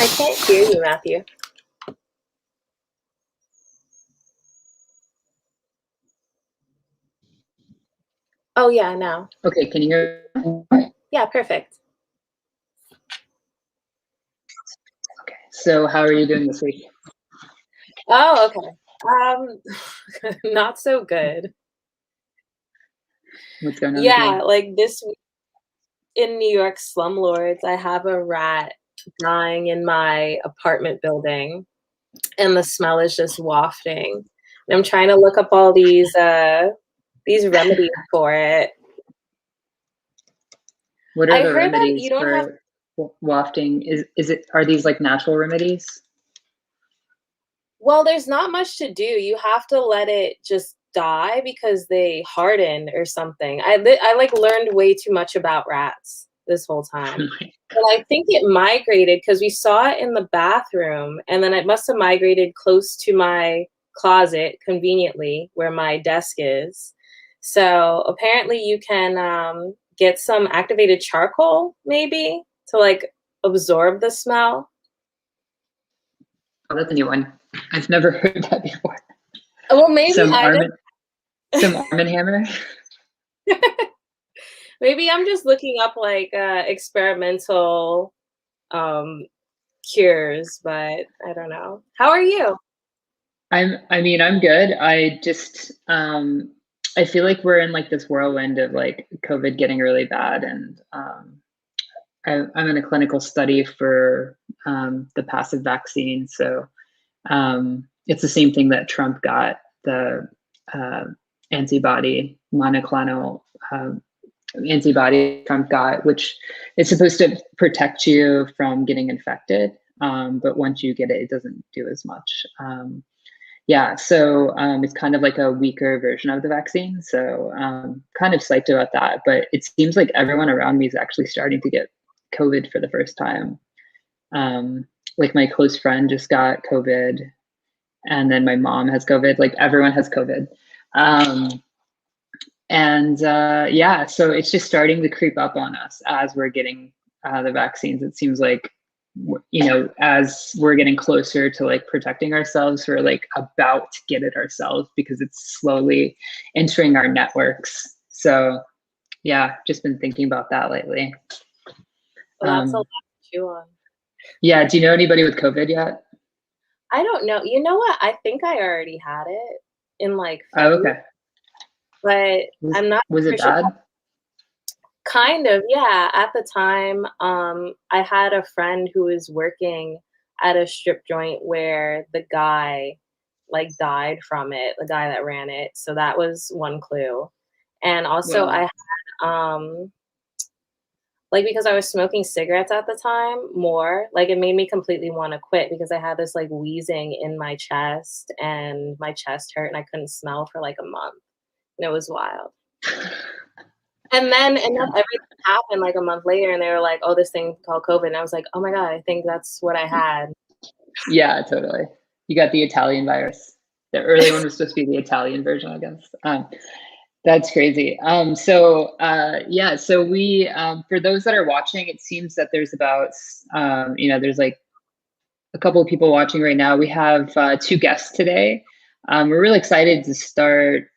I can't hear you, Matthew. Oh, yeah, now. Okay, can you hear? Yeah, perfect. Okay, so how are you doing this week? Oh, okay. Not so good. What's going on? Yeah, like this week in New York slumlords, I have a rat dying in my apartment building, and the smell is just wafting. And I'm trying to look up all these remedies for it. What are I the heard that remedies you don't have. for wafting? Are these like natural remedies? Well, there's not much to do. You have to let it just die because they harden or something. I like learned way too much about rats this whole time. And I think it migrated because we saw it in the bathroom, and then it must have migrated close to my closet conveniently where my desk is. So apparently you can get some activated charcoal maybe to like absorb the smell. Oh, that's a new one. I've never heard that before. Well, maybe Some I Arm and Hammer. Maybe I'm just looking up like experimental cures, but I don't know. How are you? I'm good. I just I feel like we're in like this whirlwind of like COVID getting really bad, and I'm in a clinical study for the passive vaccine. So it's the same thing that Trump got, the antibody, monoclonal antibody Trump got, which is supposed to protect you from getting infected. But once you get it, it doesn't do as much. Yeah, so it's kind of like a weaker version of the vaccine. So kind of psyched about that. But it seems like everyone around me is actually starting to get COVID for the first time. Like my close friend just got COVID, and then my mom has COVID. Like everyone has COVID. Yeah, so it's just starting to creep up on us as we're getting the vaccines. It seems like, you know, as we're getting closer to like protecting ourselves, we're like about to get it ourselves because it's slowly entering our networks. So yeah, just been thinking about that lately. Well, that's a lot to chew on. Yeah, do you know anybody with COVID yet? I don't know. You know what? I think I already had it in like Oh, February, okay. but I'm not Was it sure. bad? Kind of, yeah. At the time, I had a friend who was working at a strip joint where the guy like died from it, the guy that ran it. So that was one clue. And also Well, I had like because I was smoking cigarettes at the time more, like it made me completely want to quit because I had this like wheezing in my chest and my chest hurt and I couldn't smell for like a month. And it was wild. And then everything happened like a month later, and they were like, "Oh, this thing called COVID." And I was like, "Oh my god, I think that's what I had." yeah, totally. You got the Italian virus. The early one was supposed to be the Italian version, I guess. That's crazy. Yeah, so we, for those that are watching, it seems that there's about, you know, there's like a couple of people watching right now. We have 2 guests today. We're really excited to start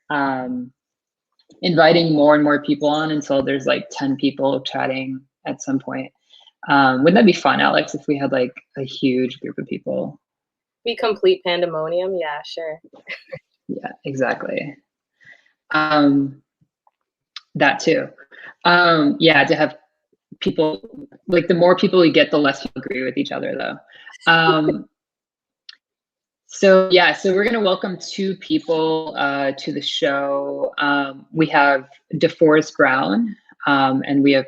inviting more and more people on until there's like 10 people chatting at some point. Wouldn't that be fun, Alex, if we had like a huge group of people? Be complete pandemonium. Yeah, sure. Yeah, exactly. That too. Yeah, to have people, like the more people we get, the less people agree with each other though. So yeah, so we're gonna welcome 2 people to the show. We have DeForrest Brown, and we have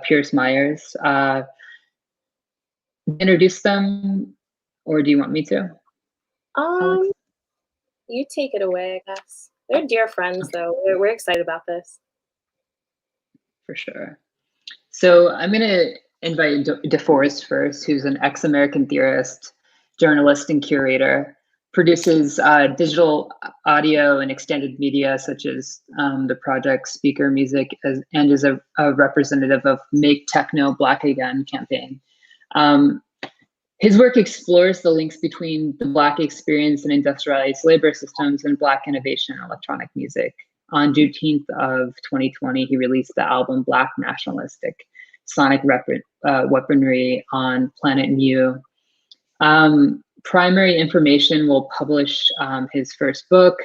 Pierce Myers. Introduce them, or do you want me to? You take it away, I guess. They're dear friends, though. We're excited about this. For sure. So I'm going to invite DeForrest first, who's an ex-American theorist, journalist, and curator. Produces digital audio and extended media, such as the project Speaker Music, and is a representative of Make Techno Black Again campaign. His work explores the links between the Black experience in industrialized labor systems and Black innovation in electronic music. On Juneteenth of 2020, he released the album Black Nationalistic Sonic Weaponry on Planet Mu. Primary Information will publish his first book,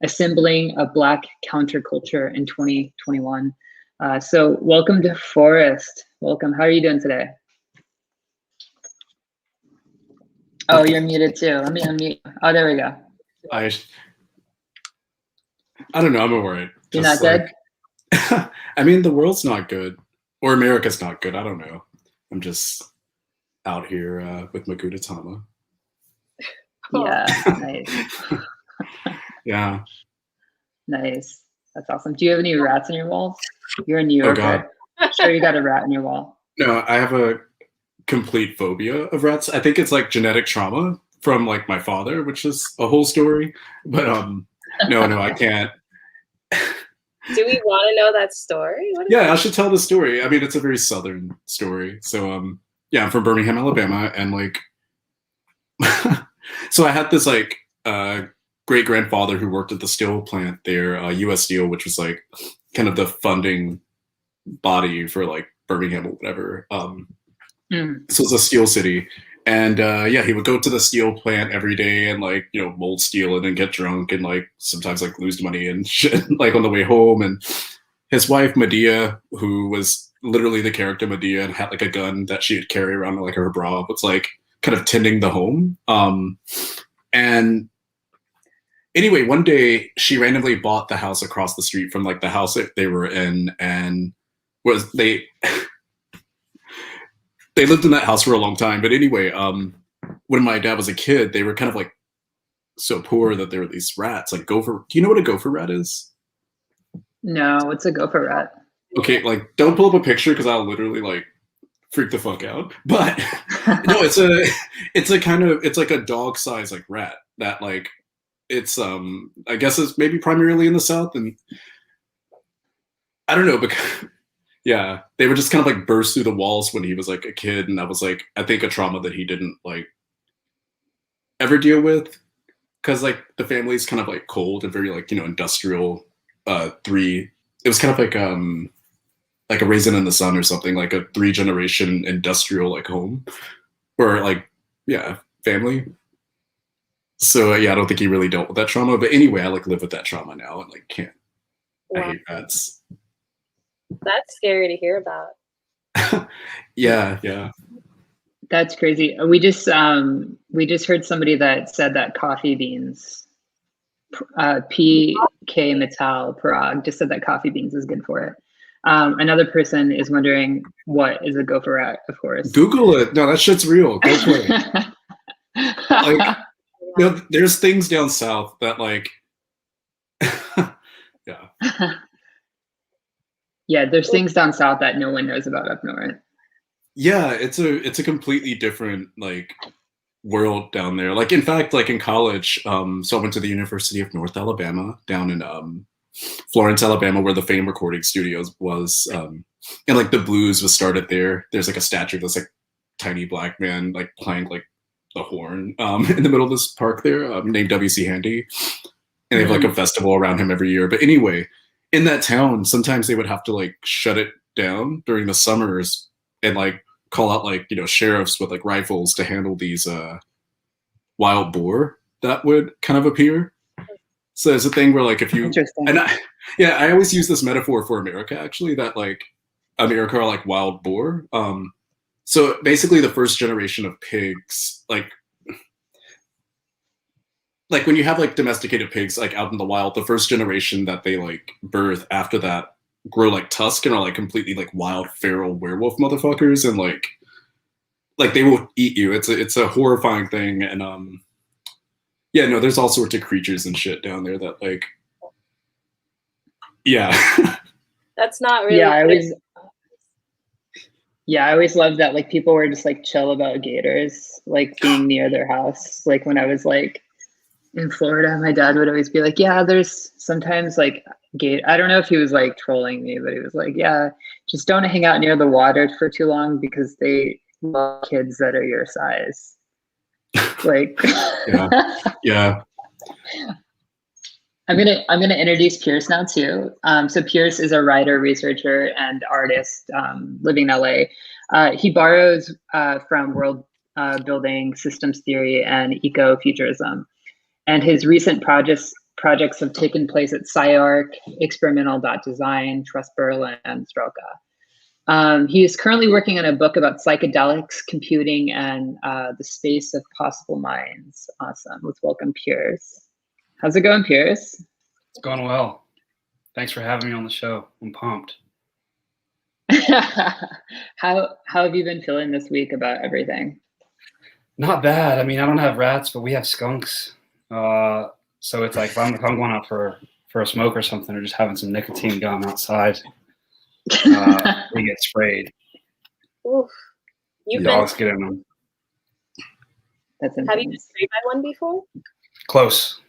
Assembling a Black Counterculture, in 2021. So welcome to Forrest. Welcome. How are you doing today? Oh, you're muted too. Let me unmute. Oh, there we go. I don't know. I'm all right. You're not good? I mean, the world's not good, or America's not good. I don't know. I'm just out here with my Gudetama. Yeah, nice. Yeah. Nice. That's awesome. Do you have any rats in your walls? You're in New York. Oh, God. I'm sure you got a rat in your wall. No, I have a complete phobia of rats. I think it's like genetic trauma from like my father, which is a whole story. But no, I can't. Do we want to know that story? Yeah, I should tell the story. I mean, it's a very Southern story. So yeah, I'm from Birmingham, Alabama, and like so I had this like great grandfather who worked at the steel plant there, US Steel, which was like kind of the funding body for like Birmingham or whatever. So it's a steel city. And yeah, he would go to the steel plant every day and like, you know, mold steel and then get drunk and like sometimes like lose money and shit like on the way home. And his wife, Medea, who was literally the character Medea and had like a gun that she would carry around like her bra, was like kind of tending the home. And anyway, one day she randomly bought the house across the street from like the house that they were in, and they lived in that house for a long time. But anyway, when my dad was a kid, they were kind of like so poor that there were these rats, like gopher. Do you know what a gopher rat is? No, what's a gopher rat? Okay, like don't pull up a picture because I'll literally like freak the fuck out. But no, it's like a dog size like rat that like it's I guess it's maybe primarily in the South, and I don't know, because yeah, they would just kind of like burst through the walls when he was like a kid, and that was like I think a trauma that he didn't like ever deal with, because like the family's kind of like cold and very like, you know, industrial. It was kind of like a Raisin in the Sun or something, like a 3-generation industrial like home or like yeah family. So yeah, I don't think he really dealt with that trauma. But anyway, I like live with that trauma now and like can't. Wow. I hate rats. That's scary to hear about. Yeah. That's crazy. We just heard somebody that said that coffee beans, PK Metal Parag just said that coffee beans is good for it. Another person is wondering what is a gopher rat, of course. Google it. No, that shit's real. Go for it. Like, you know, there's things down south that like yeah. Yeah, there's things down south that no one knows about up north. Yeah, it's a completely different like world down there. Like in fact, like in college, so I went to the University of North Alabama down in Florence, Alabama, where the Fame Recording Studios was, and like the blues was started there. There's like a statue that's like tiny black man like playing like the horn in the middle of this park there, named W.C. Handy, and they have like a festival around him every year. But anyway, in that town, sometimes they would have to like shut it down during the summers and like call out like, you know, sheriffs with like rifles to handle these wild boar that would kind of appear. So there's a thing where like if you and I always use this metaphor for America actually, that like America are like wild boar. So basically the first generation of pigs, like when you have like domesticated pigs like out in the wild, the first generation that they like birth after that grow like tusk and are like completely like wild feral werewolf motherfuckers, and like they will eat you. It's a horrifying thing. And yeah, no, there's all sorts of creatures and shit down there that like yeah. That's not really I always loved that like people were just like chill about gators like being near their house. Like when I was like in Florida, my dad would always be like, yeah, there's sometimes like I don't know if he was like trolling me, but he was like, yeah, just don't hang out near the water for too long because they love kids that are your size. Like, yeah. I'm gonna introduce Pierce now too. So Pierce is a writer, researcher, and artist living in LA. He borrows from world building, systems theory, and ecofuturism. And his recent projects have taken place at SCI-Arc, Experimental.Design, Trust Berlin, and Strelka. He is currently working on a book about psychedelics, computing, and the space of possible minds. Awesome. Let's welcome Pierce. How's it going, Pierce? It's going well. Thanks for having me on the show. I'm pumped. How have you been feeling this week about everything? Not bad. I mean, I don't have rats, but we have skunks. So it's like if I'm going out for a smoke or something, or just having some nicotine gum outside, we get sprayed. Oof. Dogs get in them. That's intense. Have you been sprayed by one before? Close.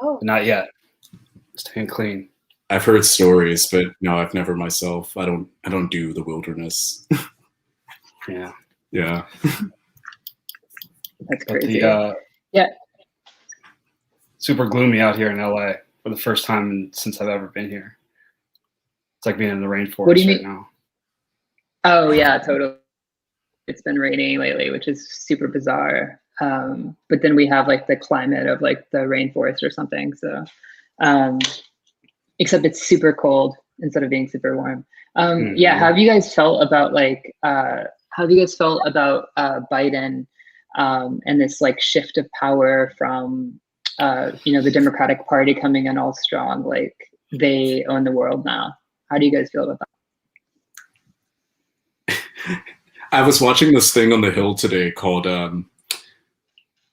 Oh. Not yet. Staying clean. I've heard stories, but no, I've never myself. I don't do the wilderness. Yeah. Yeah. That's crazy. Yeah. Super gloomy out here in LA for the first time since I've ever been here. It's like being in the rainforest What do you right mean? now. Oh yeah, totally. It's been raining lately, which is super bizarre. But then we have like the climate of like the rainforest or something. So, except it's super cold instead of being super warm. Yeah. How have you guys felt about like, Biden and this like shift of power from, the Democratic Party coming in all strong, like they own the world now? How do you guys feel about that? I was watching this thing on the Hill today called The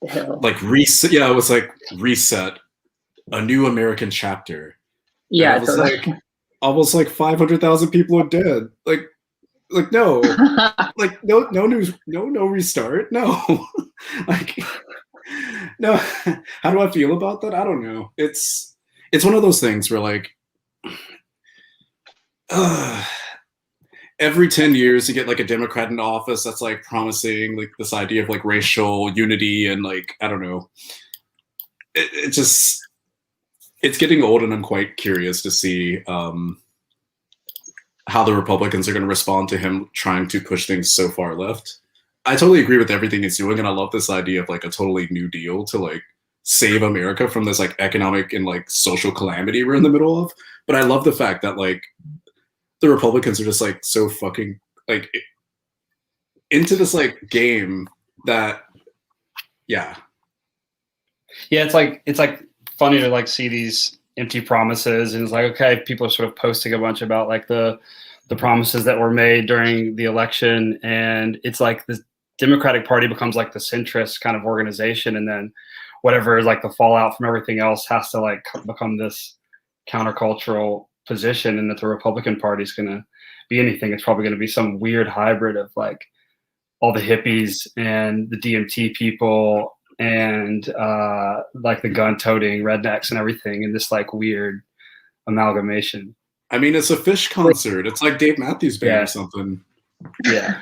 Hill. like reset. Yeah, it was like Reset, a new American chapter. Yeah, and it was totally. like almost like 500,000 people are dead. Like no, like no restart. No, like no. How do I feel about that? I don't know. It's one of those things where like. Every 10 years you get like a Democrat in office that's like promising like this idea of like racial unity and like, I don't know. It's getting old, and I'm quite curious to see how the Republicans are going to respond to him trying to push things so far left. I totally agree with everything he's doing, and I love this idea of like a totally new deal to like save America from this like economic and like social calamity we're in the middle of. But I love the fact that like the Republicans are just like so fucking like into this like game that it's like funny to like see these empty promises, and it's like, okay, people are sort of posting a bunch about like the promises that were made during the election, and it's like the Democratic Party becomes like the centrist kind of organization, and then whatever is like the fallout from everything else has to like become this countercultural position, and that the Republican Party is going to be anything. It's probably going to be some weird hybrid of like all the hippies and the DMT people and like the gun-toting rednecks and everything in this like weird amalgamation. I mean, it's a Fish concert. It's like Dave Matthews Band or something. Yeah.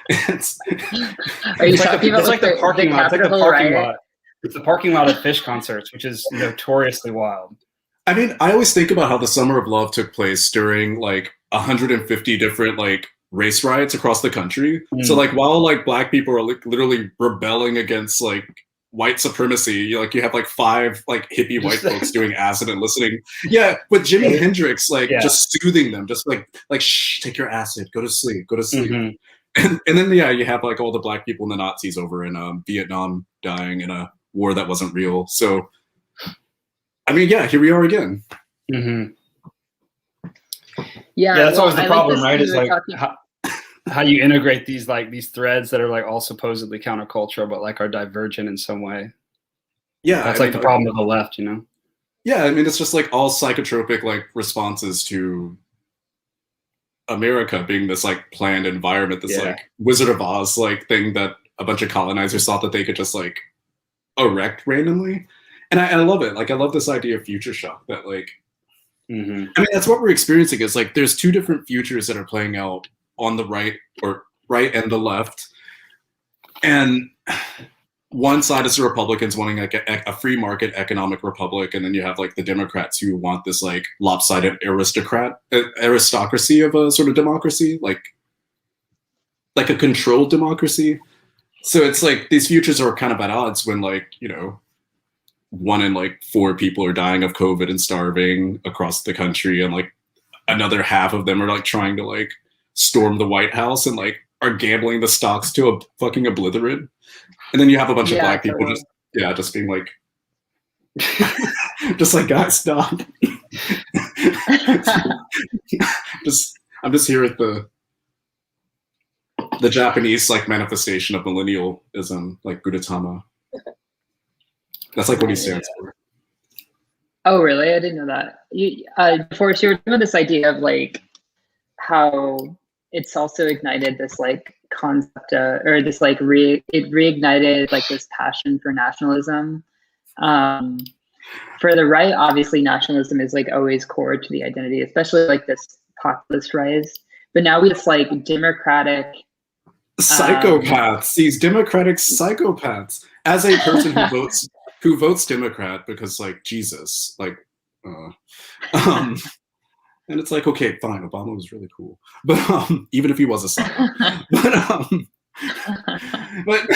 It's like the parking lot. It's like a parking lot. It's the parking lot of Fish concerts, which is notoriously wild. I mean, I always think about how the Summer of Love took place during like 150 different like race riots across the country. So like while like black people are like literally rebelling against like white supremacy, you have like 5 like hippie white folks doing acid and listening. Yeah, with Jimi Hendrix like just soothing them, just like shh, take your acid, go to sleep. And then you have like all the black people and the Nazis over in Vietnam dying in a war that wasn't real. So I mean, yeah, here we are again. Yeah, that's always the problem, right? It's like how you integrate these threads that are like all supposedly countercultural, but like are divergent in some way. Yeah, that's like the problem of the left, you know? Yeah, I mean, it's just like all psychotropic like responses to America being this like planned environment, this like Wizard of Oz like thing that a bunch of colonizers thought that they could just like erect randomly. And I love it. Like, I love this idea of future shock that like, I mean, that's what we're experiencing is like, there's 2 different futures that are playing out on the right and the left. And one side is the Republicans wanting like a free market economic republic, and then you have like the Democrats who want this like lopsided aristocracy of a sort of democracy, like a controlled democracy. So it's like these futures are kind of at odds when, like, you know, 1 in like 4 people are dying of COVID and starving across the country, and like another half of them are like trying to like storm the White House and like are gambling the stocks to a fucking oblivion. And then you have a bunch of black people just being like, just like, guys, stop. I'm just here at the Japanese like manifestation of millennialism, like Gudetama. That's like what he stands for. Oh, really? I didn't know that. DeForrest, you were doing this idea of like how it's also ignited this like concept or this like it reignited like this passion for nationalism. For the right, obviously nationalism is like always core to the identity, especially like this populist rise. But now we just like democratic psychopaths, these democratic psychopaths. As a person who votes Democrat because like Jesus, like and it's like, okay, fine, Obama was really cool, but even if he was a psycho, but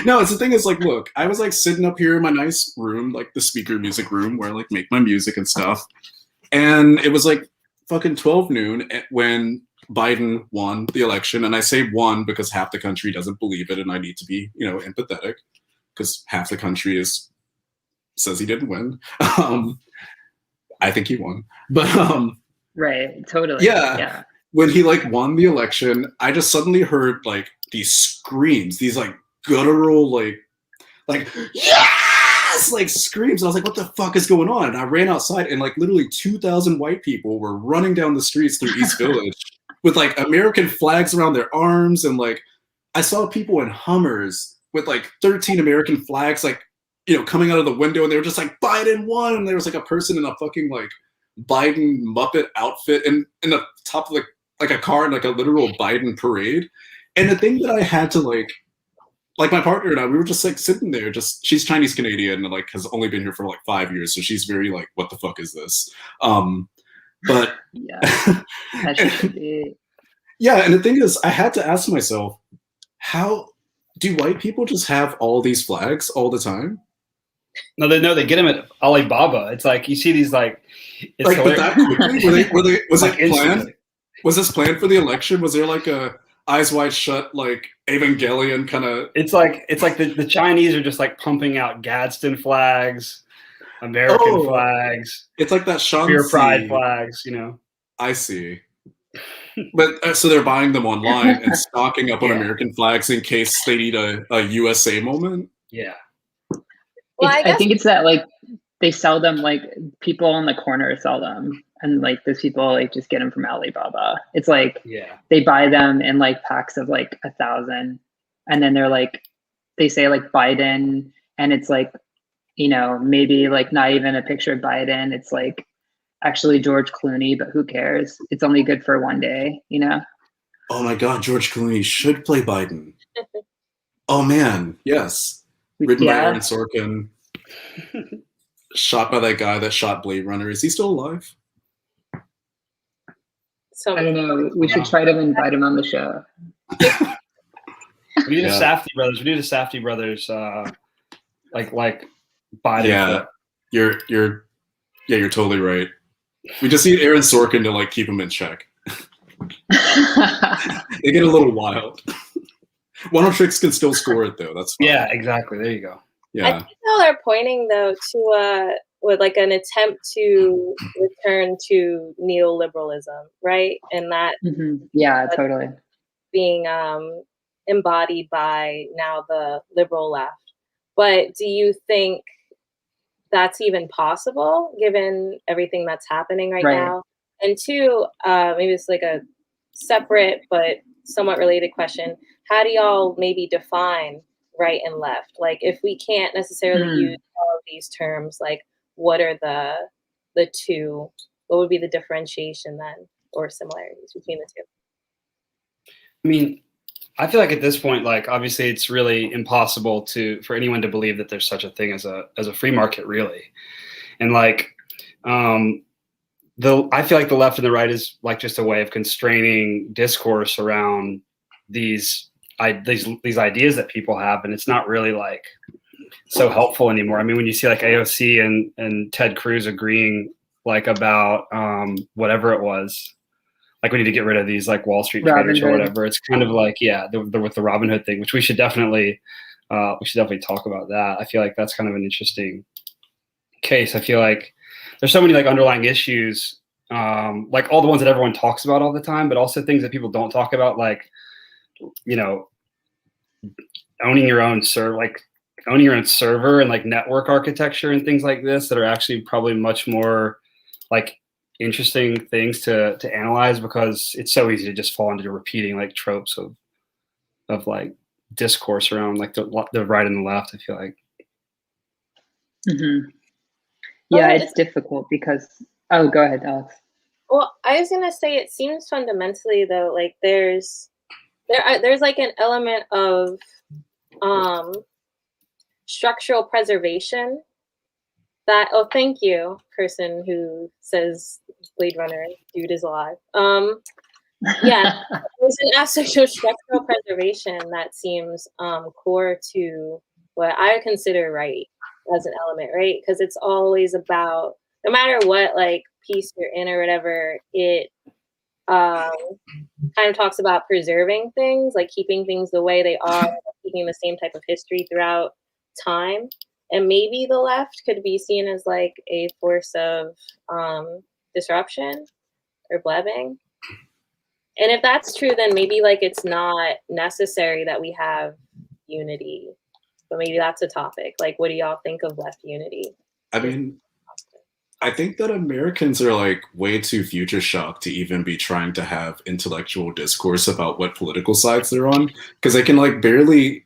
no, it's the thing is like, look, I was like sitting up here in my nice room, like the speaker music room where I like make my music and stuff, and it was like fucking 12 noon when Biden won the election. And I say won because half the country doesn't believe it, and I need to be, you know, empathetic because half the country says he didn't win. I think he won, but right, totally. Yeah. When he like won the election, I just suddenly heard like these screams, these like guttural like yes, like screams. I was like, what the fuck is going on? And I ran outside, and like literally 2,000 white people were running down the streets through East Village with like American flags around their arms, and like I saw people in Hummers with like 13 American flags, like, you know, coming out of the window, and they were just like, Biden won, and there was like a person in a fucking like Biden Muppet outfit and in the top of like a car in like a literal Biden parade. And the thing that I had to like my partner and I, we were just like sitting there, just, she's Chinese Canadian and like has only been here for like 5 years, so she's very like, what the fuck is this? But yeah, that should be. Yeah, and the thing is, I had to ask myself, how do white people just have all these flags all the time? No, they get them at Alibaba. It's like you see these like, it's like, but that quickly? Was like it planned? Was this planned for the election? Was there like a Eyes Wide Shut, like Evangelion kind of? It's like the Chinese are just like pumping out Gadsden flags, American flags. It's like that Pure Pride flags, you know. I see. But so they're buying them online and stocking up on American flags in case they need a USA moment. Yeah. Well, I think it's that like they sell them, like people on the corner sell them, and like those people like just get them from Alibaba. It's like they buy them in like packs of like 1,000, and then they're like, they say like Biden, and it's like, you know, maybe like not even a picture of Biden. It's like actually George Clooney, but who cares? It's only good for one day, you know? Oh my God, George Clooney should play Biden. Oh man, yes. Written by Aaron Sorkin. Shot by that guy that shot Blade Runner. Is he still alive? So I don't know. We should try to invite him on the show. We need the Safdie brothers. We need the Safdie brothers. Like Biden. Yeah, you're totally right. We just need Aaron Sorkin to like keep him in check. They get a little wild. One of Tricks can still score it though. That's fine. Yeah, exactly. There you go. Yeah. I think how they're pointing though to with like an attempt to return to neoliberalism, right? And that totally being embodied by now the liberal left. But do you think that's even possible given everything that's happening right now? And two, maybe it's like a separate but somewhat related question. How do y'all maybe define right and left? Like if we can't necessarily use all of these terms, like what are the two? What would be the differentiation then or similarities between the two? I mean, I feel like at this point, like obviously it's really impossible for anyone to believe that there's such a thing as a free market, really. And like, I feel like the left and the right is like just a way of constraining discourse around these ideas that people have, and it's not really like so helpful anymore. I mean, when you see like AOC and Ted Cruz agreeing like about whatever it was, like we need to get rid of these like Wall Street traders or whatever. It's kind of like, yeah, with the Robin Hood thing, which we should definitely talk about that. I feel like that's kind of an interesting case. I feel like there's so many like underlying issues, like all the ones that everyone talks about all the time, but also things that people don't talk about, like, you know, owning your own server and like network architecture and things like this that are actually probably much more like interesting things to analyze, because it's so easy to just fall into repeating like tropes of like discourse around like the right and the left, I feel like. Mm-hmm. Yeah, it's difficult because, oh, go ahead, Alex. Well, I was gonna say, it seems fundamentally though, like there's like an element of structural preservation that, oh, thank you, person who says Blade Runner dude is alive. Yeah, there's an aspect of structural preservation that seems core to what I consider right as an element, right? Because it's always about, no matter what like piece you're in or whatever, it kind of talks about preserving things, like keeping things the way they are, keeping the same type of history throughout time. And maybe the left could be seen as like a force of disruption or blebbing. And if that's true, then maybe like it's not necessary that we have unity. But maybe that's a topic. Like, what do y'all think of left unity? I mean, I think that Americans are like way too future shocked to even be trying to have intellectual discourse about what political sides they're on, because they can like barely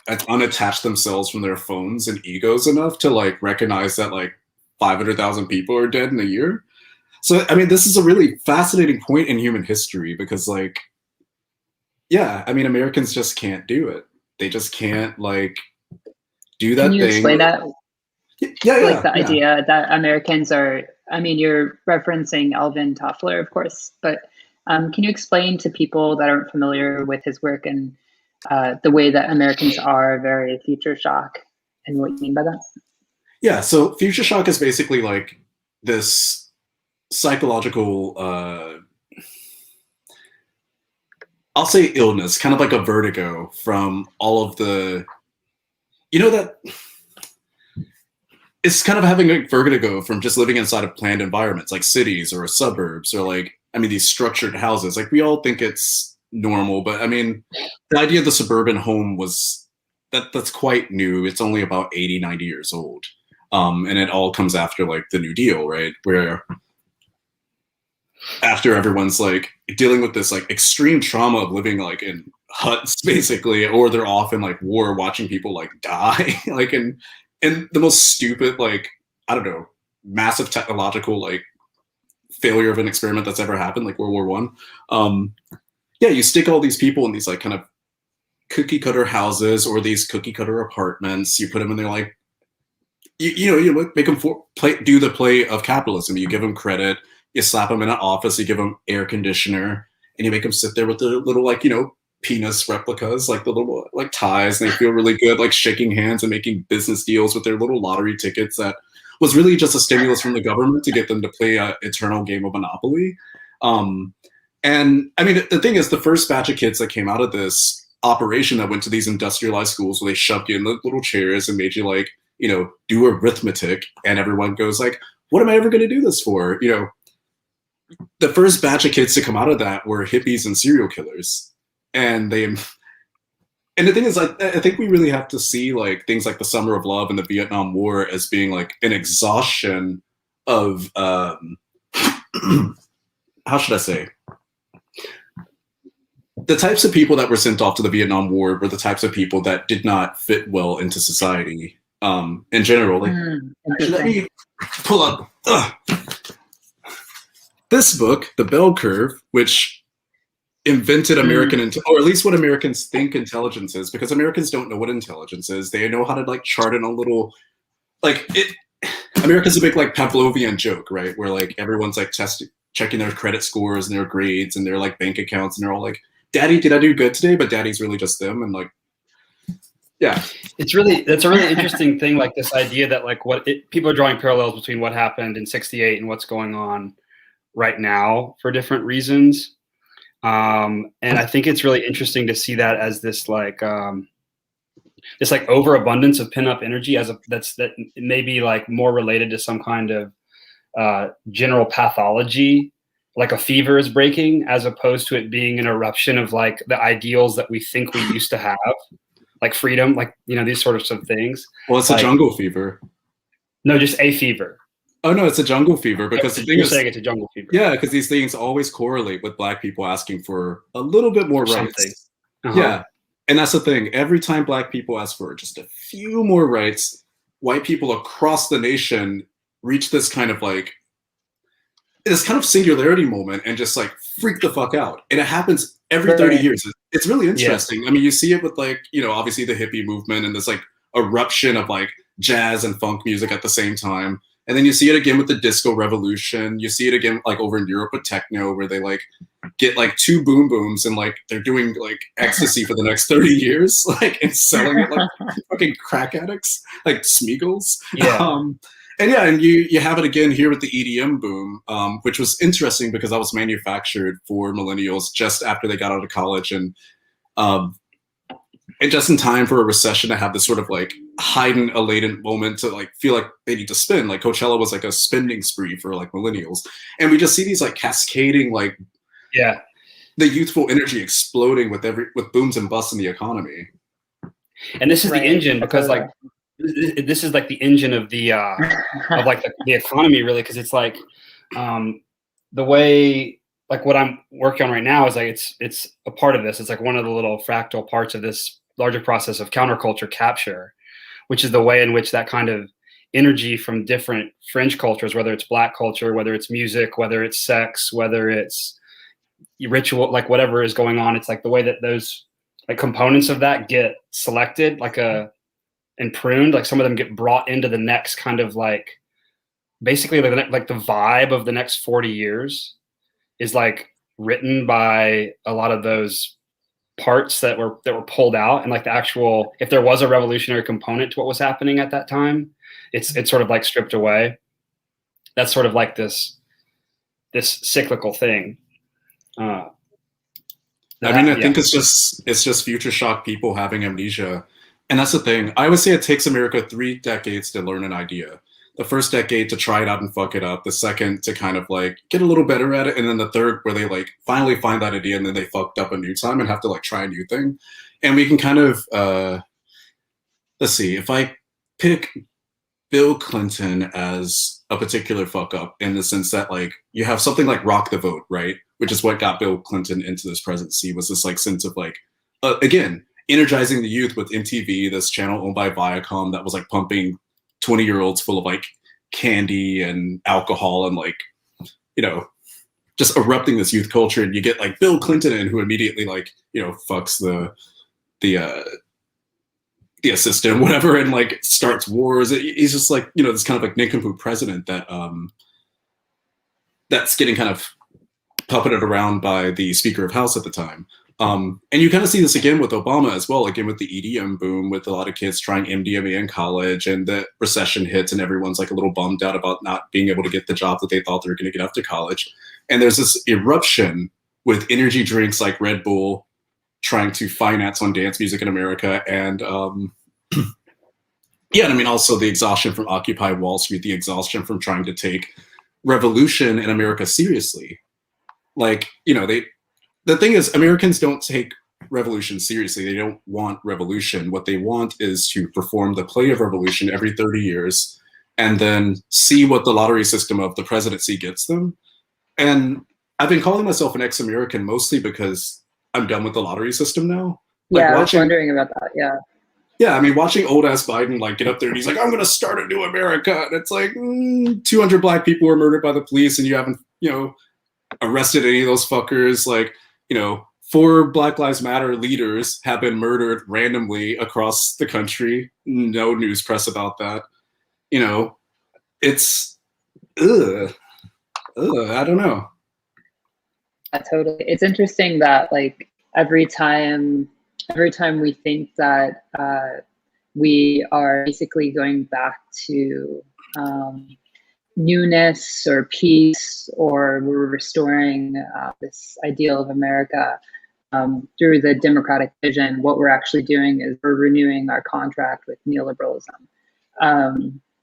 unattach themselves from their phones and egos enough to like recognize that like 500,000 people are dead in a year. So, I mean, this is a really fascinating point in human history because like, yeah, I mean, Americans just can't do it. They just can't like do that thing. Can you explain that? Yeah, like the idea that Americans are, I mean, you're referencing Alvin Toffler, of course, but can you explain to people that aren't familiar with his work and the way that Americans are very future shock and what you mean by that? Yeah, so future shock is basically like this psychological, I'll say illness, kind of like a vertigo from all of the, you know, that it's kind of having a vertigo from just living inside of planned environments like cities or suburbs or like, I mean, these structured houses. Like we all think it's normal, but I mean, the idea of the suburban home was that's quite new. It's only about 80, 90 years old. And it all comes after like the New Deal, right? Where after everyone's like dealing with this like extreme trauma of living like in huts basically, or they're off in like war watching people like die, like in the most stupid, like, I don't know, massive technological like failure of an experiment that's ever happened, like World War I. Yeah, you stick all these people in these like kind of cookie cutter houses or these cookie cutter apartments. You put them in there like, you make them do the play of capitalism. You give them credit. You slap them in an office. You give them air conditioner, and you make them sit there with the little like penis replicas, like the little like ties, and they feel really good, like shaking hands and making business deals with their little lottery tickets. That was really just a stimulus from the government to get them to play an eternal game of Monopoly. And I mean, the thing is, the first batch of kids that came out of this operation that went to these industrialized schools where they shoved you in the little chairs and made you like, do arithmetic, and everyone goes like, what am I ever going to do this for? The first batch of kids to come out of that were hippies and serial killers. And the thing is, I think we really have to see like things like the Summer of Love and the Vietnam War as being like an exhaustion of, how should I say? The types of people that were sent off to the Vietnam War were the types of people that did not fit well into society in general. Like, let me pull up this book, The Bell Curve, which invented American, or at least what Americans think intelligence is, because Americans don't know what intelligence is. They know how to like chart in a little, like it. America's a big like Pavlovian joke, right? Where like everyone's like checking their credit scores and their grades and their like bank accounts, and they're all like, "Daddy, did I do good today?" But Daddy's really just them, and like, yeah, that's a really interesting thing. Like this idea that like people are drawing parallels between what happened in '68 and what's going on right now for different reasons. And I think it's really interesting to see that as this like overabundance of pin-up energy that may be like more related to some kind of general pathology, like a fever is breaking, as opposed to it being an eruption of like the ideals that we think we used to have, like freedom, like, you know, these sorts of things. Well, it's like, a jungle fever. No, just a fever. Oh no, it's a jungle fever, because the thing You're is, saying it's a jungle fever. yeah, because these things always correlate with Black people asking for a little bit more rights. Yeah, and that's the thing. Every time Black people ask for just a few more rights, white people across the nation reach this kind of singularity moment and just like freak the fuck out. And it happens every 30 years. It's really interesting. I mean, you see it with like, you know, obviously the hippie movement and this like eruption of like jazz and funk music at the same time. And then you see it again with the disco revolution. You see it again like over in Europe with techno, where they like get like 2 boom booms and like they're doing like ecstasy for the next 30 years, like, and selling it like fucking crack addicts, like Smeagol's. Yeah. And you have it again here with the EDM boom, which was interesting because that was manufactured for millennials just after they got out of college, and just in time for a recession to have this sort of like heightened, elated moment to like feel like they need to spend. Like Coachella was like a spending spree for like millennials, and we just see these like cascading like the youthful energy exploding with booms and busts in the economy. And this is the engine, because like this is like the engine of the of like the economy, really, because it's like the way like what I'm working on right now is like it's a part of this. It's like one of the little fractal parts of this larger process of counterculture capture, which is the way in which that kind of energy from different fringe cultures, whether it's Black culture, whether it's music, whether it's sex, whether it's ritual, like whatever is going on, it's like the way that those like components of that get selected and pruned, like some of them get brought into the next kind of like basically like the vibe of the next 40 years is like written by a lot of those parts that were pulled out, and like the actual, if there was a revolutionary component to what was happening at that time, it's sort of like stripped away. That's sort of like this cyclical thing. I think it's just future shock people having amnesia. And that's the thing. I would say it takes America 3 decades to learn an idea. The first decade to try it out and fuck it up. The second to kind of like get a little better at it. And then the third where they like finally find that idea and then they fucked up a new time and have to like try a new thing. And we can kind of, let's see, if I pick Bill Clinton as a particular fuck up in the sense that like you have something like Rock the Vote, right? Which is what got Bill Clinton into this presidency, was this like sense of like, again, energizing the youth with MTV, this channel owned by Viacom that was like pumping 20-year-olds full of like candy and alcohol and like, you know, just erupting this youth culture. And you get like Bill Clinton in, who immediately like, you know, fucks the assistant, whatever, and like starts wars. He's just like, you know, this kind of like nincompoop president that that's getting kind of puppeted around by the Speaker of House at the time. And you kind of see this again with Obama as well, again with the EDM boom, with a lot of kids trying MDMA in college, and the recession hits and everyone's like a little bummed out about not being able to get the job that they thought they were going to get after college. And there's this eruption with energy drinks like Red Bull trying to finance on dance music in America. And yeah, and I mean, also the exhaustion from Occupy Wall Street, the exhaustion from trying to take revolution in America seriously. Like, you know, the thing is, Americans don't take revolution seriously. They don't want revolution. What they want is to perform the play of revolution every 30 years and then see what the lottery system of the presidency gets them. And I've been calling myself an ex-American mostly because I'm done with the lottery system now. Like, yeah, I was wondering about that, yeah. Yeah, I mean, watching old-ass Biden like get up there and he's like, I'm going to start a new America. And it's like, 200 Black people were murdered by the police and you haven't, you know, arrested any of those fuckers. Like, you know, 4 Black Lives Matter leaders have been murdered randomly across the country. No news press about that. You know, it's, I don't know. Totally. It's interesting that like every time we think that we are basically going back to newness or peace, or we're restoring this ideal of America through the democratic vision, what we're actually doing is we're renewing our contract with neoliberalism.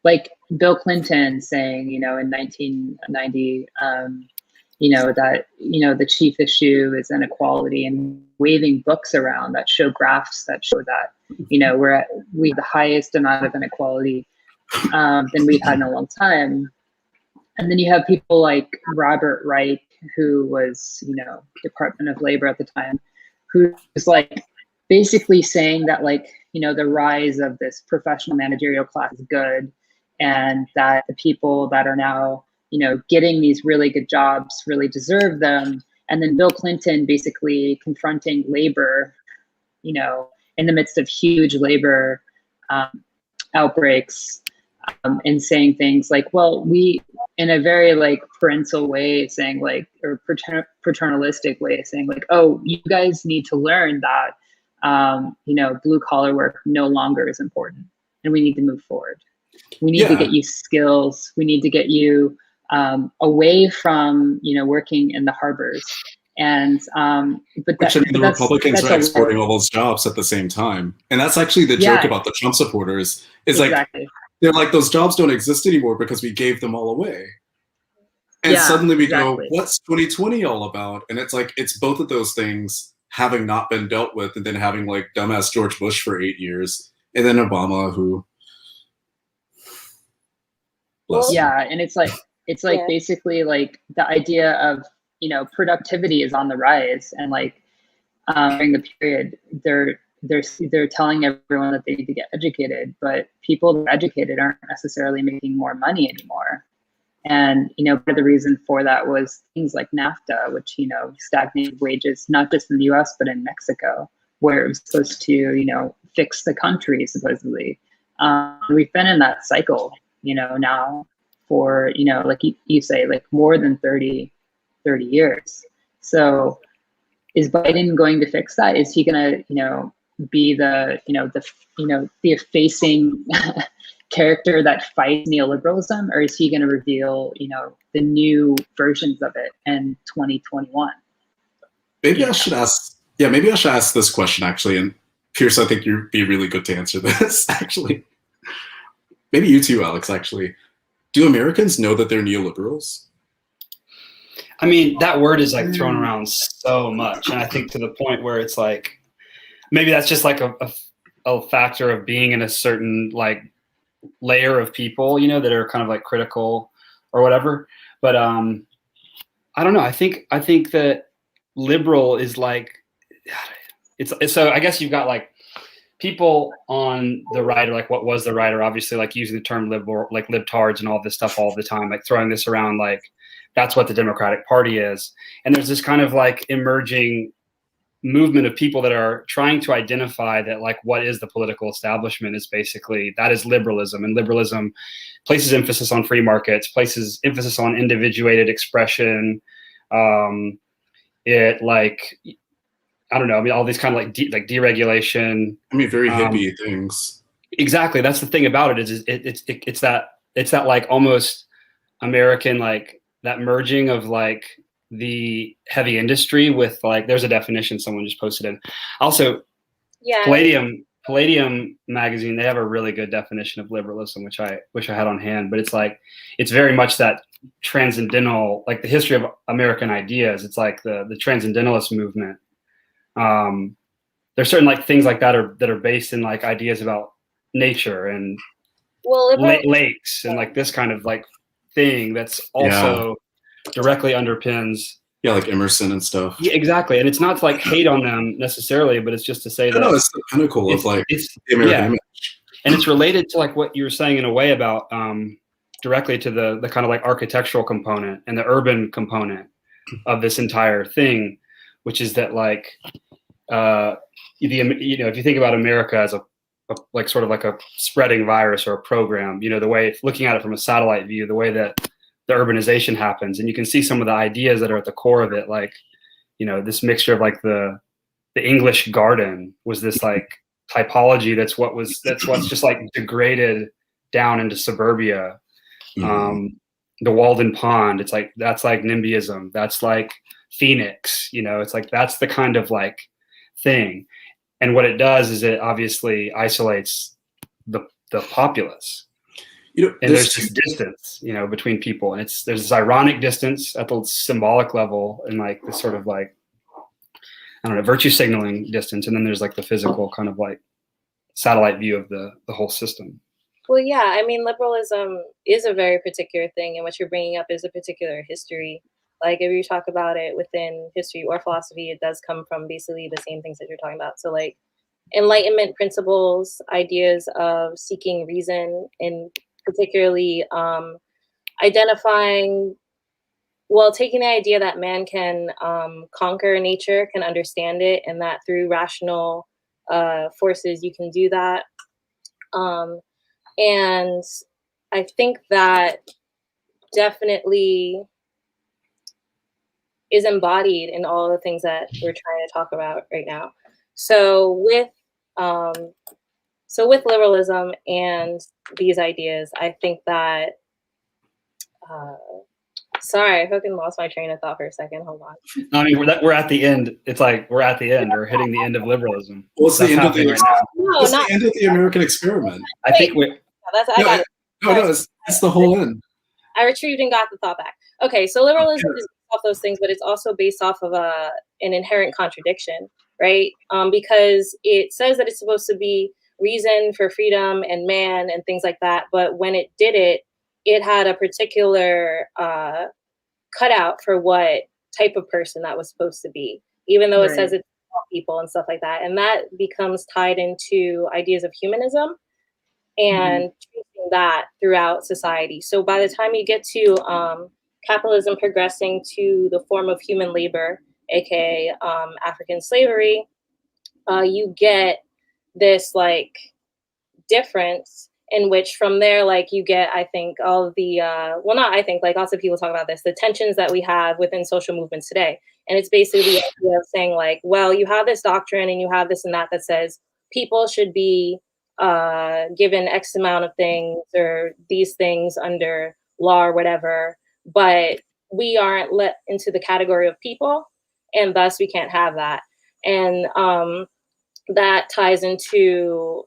Like Bill Clinton saying, in 1990, that, the chief issue is inequality, and waving books around that show graphs that show that, we have the highest amount of inequality than we've had in a long time. And then you have people like Robert Reich, who was, Department of Labor at the time, who was like basically saying that like, the rise of this professional managerial class is good, and that the people that are now, getting these really good jobs really deserve them. And then Bill Clinton basically confronting labor, in the midst of huge labor outbreaks, and saying things like, well, we, in a very like parental way, saying like, or paternalistic way, saying like, oh, you guys need to learn that, blue collar work no longer is important, and we need to move forward. We need to get you skills. We need to get you away from, working in the harbors. And but the Republicans are exporting all those jobs at the same time, and that's actually the joke about the Trump supporters. Is exactly. Like they're like, those jobs don't exist anymore because we gave them all away. And suddenly we go, what's 2020 all about? And it's like, it's both of those things having not been dealt with, and then having like dumbass George Bush for 8 years, and then Obama, who. And it's like basically like the idea of, productivity is on the rise, and like during the period they're telling everyone that they need to get educated, but people that are educated aren't necessarily making more money anymore. And part of the reason for that was things like NAFTA, which stagnated wages not just in the US but in Mexico, where it was supposed to fix the country supposedly. We've been in that cycle now for like you say, like more than 30 years. So is Biden going to fix that? Is he going to be the the effacing character that fights neoliberalism, or is he going to reveal the new versions of it in 2021? Maybe I should ask this question actually, and Pierce, I think you'd be really good to answer this actually. Maybe you too, Alex, actually. Do Americans know that they're neoliberals? I mean, that word is like thrown around so much. And I think to the point where it's like, maybe that's just like a factor of being in a certain like layer of people, that are kind of like critical or whatever. But I don't know. I think that liberal is like, it's so I guess you've got like people on the right, or like what was the right, or obviously like using the term liberal, like libtards and all this stuff all the time, like throwing this around like that's what the Democratic Party is. And there's this kind of like emerging movement of people that are trying to identify that like what is the political establishment is basically, that is liberalism. And liberalism places emphasis on free markets, places emphasis on individuated expression. It like, I don't know. I mean, all these kind of like deregulation. I mean, very hippie things. Exactly. That's the thing about it is it's that like almost American, like that merging of like the heavy industry with like, there's a definition someone just posted in. Also, Palladium magazine, they have a really good definition of liberalism, which I had on hand, but it's like, it's very much that transcendental, like the history of American ideas. It's like the transcendentalist movement. There's certain like things like that are based in like ideas about nature and lakes and like this kind of like thing that's also directly underpins like Emerson and stuff. Yeah, exactly. And it's not to like hate on them necessarily, but it's just to say that it's the pinnacle of like the American image. And it's related to like what you were saying in a way about directly to the kind of like architectural component and the urban component of this entire thing, which is that like if you think about America as a like sort of like a spreading virus or a program, the way, looking at it from a satellite view, the way that the urbanization happens, and you can see some of the ideas that are at the core of it, like this mixture of like the English garden was this like typology that's what's just like degraded down into suburbia. The Walden Pond, it's like that's like NIMBYism, that's like Phoenix, it's like that's the kind of like thing. And what it does is it obviously isolates the populace. And there's this distance, between people, and there's this ironic distance at the symbolic level, and like this sort of like, I don't know, virtue signaling distance, and then there's like the physical kind of like satellite view of the whole system. Well, yeah, I mean, liberalism is a very particular thing, and what you're bringing up is a particular history. Like, if you talk about it within history or philosophy, it does come from basically the same things that you're talking about. So, like, Enlightenment principles, ideas of seeking reason, and particularly taking the idea that man can conquer nature, can understand it, and that through rational forces you can do that. And I think that definitely is embodied in all the things that we're trying to talk about right now. So with liberalism and these ideas, I think that sorry, I fucking lost my train of thought for a second. Hold on. I mean, we're at the end. It's like we're at the end. We're hitting the end of liberalism. What's the end of the the end of the American experiment? I think we're. It's the whole end. I retrieved and got the thought back. Okay, so liberalism is off those things, but it's also based off of an inherent contradiction, right? Because it says that it's supposed to be reason for freedom and man and things like that, but when it did it, it had a particular cutout for what type of person that was supposed to be, even though it says it's all people and stuff like that. And that becomes tied into ideas of humanism and treating that throughout society. So by the time you get to capitalism progressing to the form of human labor, aka African slavery, you get this like difference in which from there, like you get, I think, all of the, like lots of people talk about this, the tensions that we have within social movements today. And it's basically the idea of saying like, well, you have this doctrine and you have this and that says people should be given X amount of things or these things under law or whatever, but we aren't let into the category of people, and thus we can't have that. And that ties into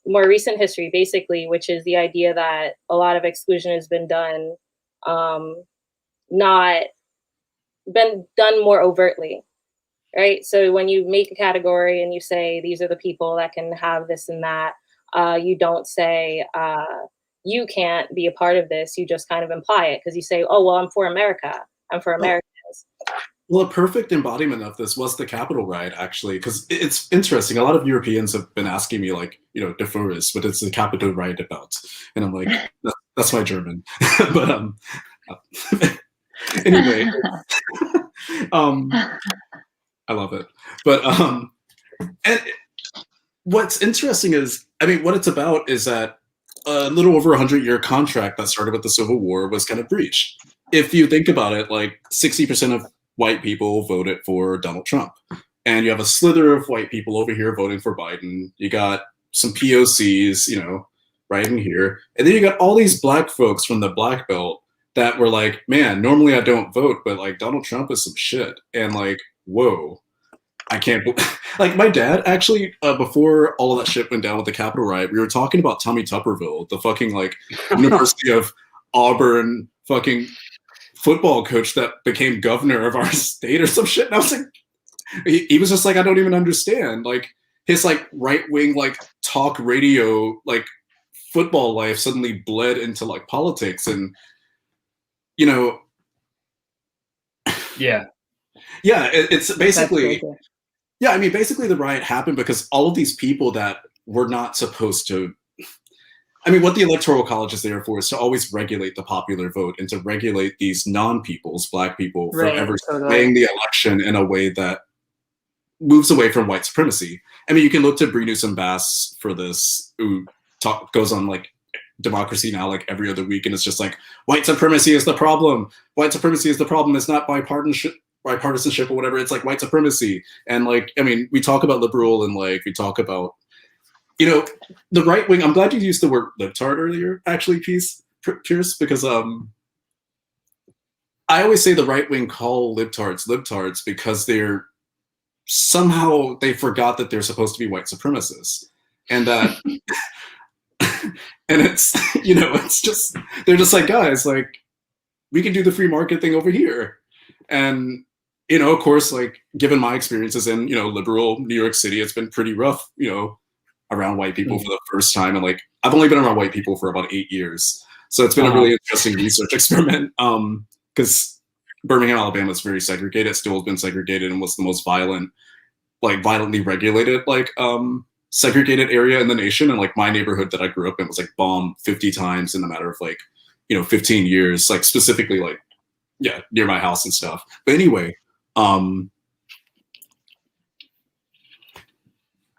more recent history, basically, which is the idea that a lot of exclusion has been done, not been done more overtly, right? So when you make a category and you say these are the people that can have this and that, you don't say you can't be a part of this. You just kind of imply it because you say, oh, well, I'm for America. I'm for Americans. Well, a perfect embodiment of this was the Capitol riot, actually, because it's interesting. A lot of Europeans have been asking me, like, DeForrest, what is the Capitol riot about? And I'm like, that's my German. But anyway, I love it. But and what's interesting is, I mean, what it's about is that a little over 100-year contract that started with the Civil War was kind of breached. If you think about it, like 60% of white people voted for Donald Trump. And you have a slither of white people over here voting for Biden. You got some POCs, right in here. And then you got all these black folks from the Black Belt that were like, man, normally I don't vote, but like Donald Trump is some shit. And like, whoa, I can't, like my dad actually, before all of that shit went down with the Capitol riot, we were talking about Tommy Tupperville, the fucking like University of Auburn fucking football coach that became governor of our state or some shit. And I was like, he was just like, I don't even understand. Like his like right-wing, like talk radio, like football life suddenly bled into like politics. And, yeah. Yeah. It's basically, yeah. I mean, basically the riot happened because all of these people that were not supposed to, I mean, what the Electoral College is there for is to always regulate the popular vote and to regulate these non-peoples, Black people, from ever swaying the election in a way that moves away from white supremacy. I mean, you can look to Bree Newsom Bass for this, who goes on like Democracy Now! Like every other week, and it's just like, white supremacy is the problem. White supremacy is the problem. It's not bipartisanship or whatever. It's like white supremacy. And like, I mean, we talk about liberal and like we talk about, you know, the right wing. I'm glad you used the word libtard earlier, actually, Pierce, because I always say the right wing call libtards because they're somehow they forgot that they're supposed to be white supremacists, and that and it's, you know, it's just, they're just like, guys, like, we can do the free market thing over here. And, you know, of course, like, given my experiences in, you know, liberal New York City, it's been pretty rough, you know, around white people for the first time. And like, I've only been around white people for about 8 years. So it's been a really interesting research experiment. Because Birmingham, Alabama is very segregated, still has been segregated, and was the most violent, like violently regulated, like, segregated area in the nation. And like my neighborhood that I grew up in was like bombed 50 times in a matter of like, you know, 15 years, like specifically like, yeah, near my house and stuff. But anyway,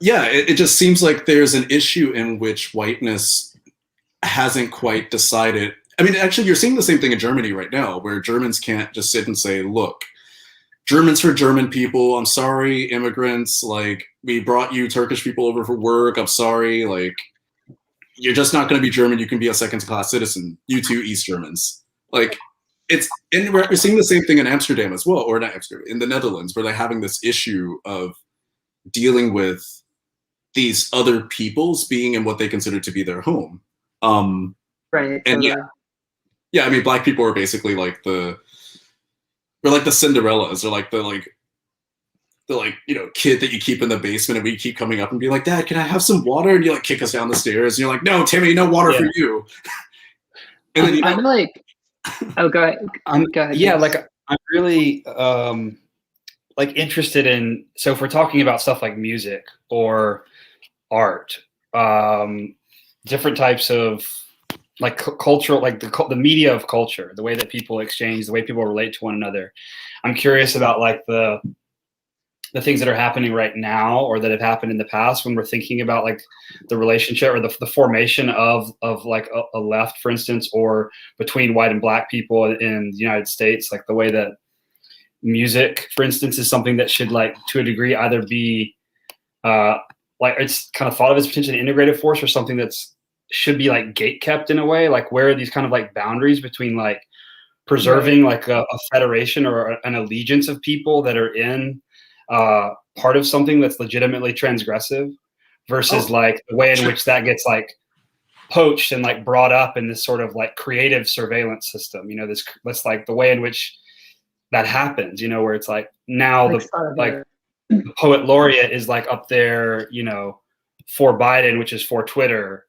yeah, it just seems like there's an issue in which whiteness hasn't quite decided. I mean, actually, you're seeing the same thing in Germany right now, where Germans can't just sit and say, look, Germans for German people, I'm sorry, immigrants, like, we brought you Turkish people over for work, I'm sorry, like, you're just not going to be German, you can be a second-class citizen, you two East Germans. Like, it's, and we're seeing the same thing in Amsterdam as well, or not Amsterdam, in the Netherlands, where they're having this issue of dealing with these other peoples being in what they consider to be their home. Right. And yeah, I mean, Black people are basically like we're like the Cinderellas, or like the you know, kid that you keep in the basement, and we keep coming up and be like, Dad, can I have some water? And you like kick us down the stairs, and you're like, no, Timmy, no water for you. And then I'm like, oh, go ahead. Go ahead. Yeah, like I'm really like interested in. So if we're talking about stuff like music or art, different types of like cultural, like the media of culture, the way that people exchange, the way people relate to one another. I'm curious about like the things that are happening right now, or that have happened in the past, when we're thinking about like the relationship or the formation of like a left, for instance, or between white and Black people in the United States, like the way that music, for instance, is something that should, like, to a degree, either be like it's kind of thought of as potentially an integrative force, or something that's should be like gate kept in a way. Like, where are these kind of like boundaries between like preserving like a federation or an allegiance of people that are in part of something that's legitimately transgressive, versus like the way in which that gets like poached and like brought up in this sort of like creative surveillance system, you know, that's like the way in which that happens, you know, where it's like now the poet laureate is like up there, you know, for Biden, which is for Twitter,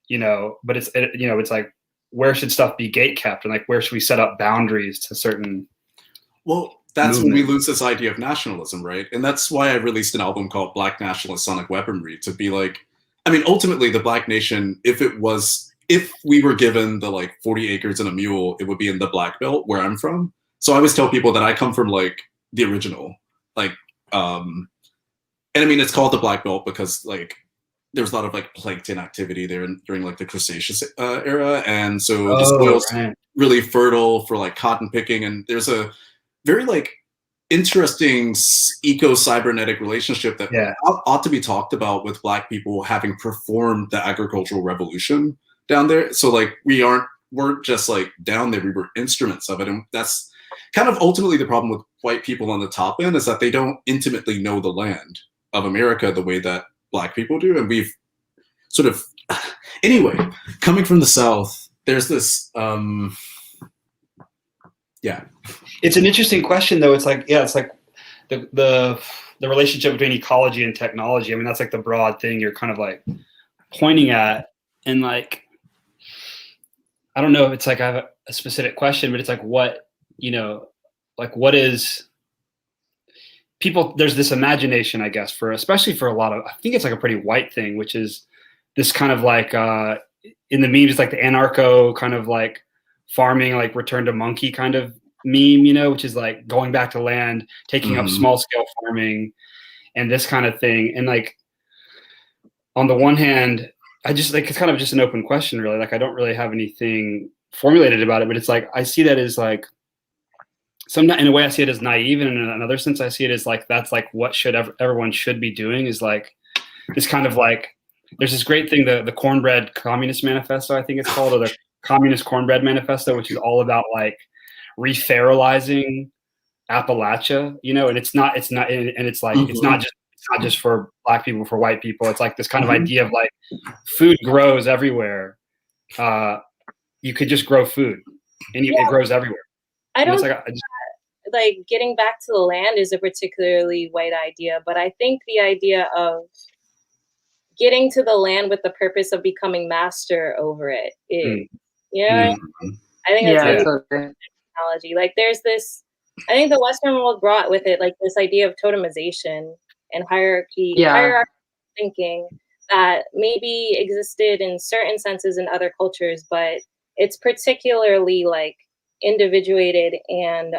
you know, but you know, it's like, where should stuff be gate kept, and like where should we set up boundaries to certain that's when we lose this idea of nationalism, right? And that's why I released an album called Black Nationalist Sonic Weaponry, to be like, I mean, ultimately the Black Nation, if we were given the like 40 acres and a mule, it would be in the Black Belt where I'm from. So I always tell people that I come from like the original, like, and I mean, it's called the Black Belt because like there was a lot of like plankton activity there during like the Cretaceous era, and so the soil's really fertile for like cotton picking, and there's a very like interesting eco-cybernetic relationship that ought to be talked about with Black people having performed the agricultural revolution down there. So like weren't just like down there, we were instruments of it, and that's kind of ultimately the problem with white people on the top end, is that they don't intimately know the land of America the way that Black people do. And we've sort of, anyway, coming from the South, there's this, It's an interesting question though. It's like, it's like the relationship between ecology and technology. I mean, that's like the broad thing you're kind of like pointing at. And like, I don't know if it's like, I have a specific question, but it's like, what, you know, like what is people, there's this imagination, I guess, especially for a lot of, I think it's like a pretty white thing, which is this kind of like, in the memes, it's like the anarcho kind of like farming, like return to monkey kind of meme, you know, which is like going back to land, taking up small scale farming and this kind of thing. And like, on the one hand, I just like, it's kind of just an open question really. Like, I don't really have anything formulated about it, but it's like, I see that as like, in a way I see it as naive, and in another sense I see it as like, that's like what should everyone should be doing, is like this kind of like, there's this great thing, the Cornbread Communist Manifesto, I think it's called, or the Communist Cornbread Manifesto, which is all about like referalizing Appalachia, you know, and it's like, it's not just for Black people, for white people. It's like this kind of idea of like food grows everywhere. You could just grow food, and it grows everywhere. I don't like getting back to the land is a particularly white idea, but I think the idea of getting to the land with the purpose of becoming master over it is, you know, I think that's technology. Like there's this, I think the Western world brought with it like this idea of totemization and hierarchy thinking that maybe existed in certain senses in other cultures, but it's particularly like individuated and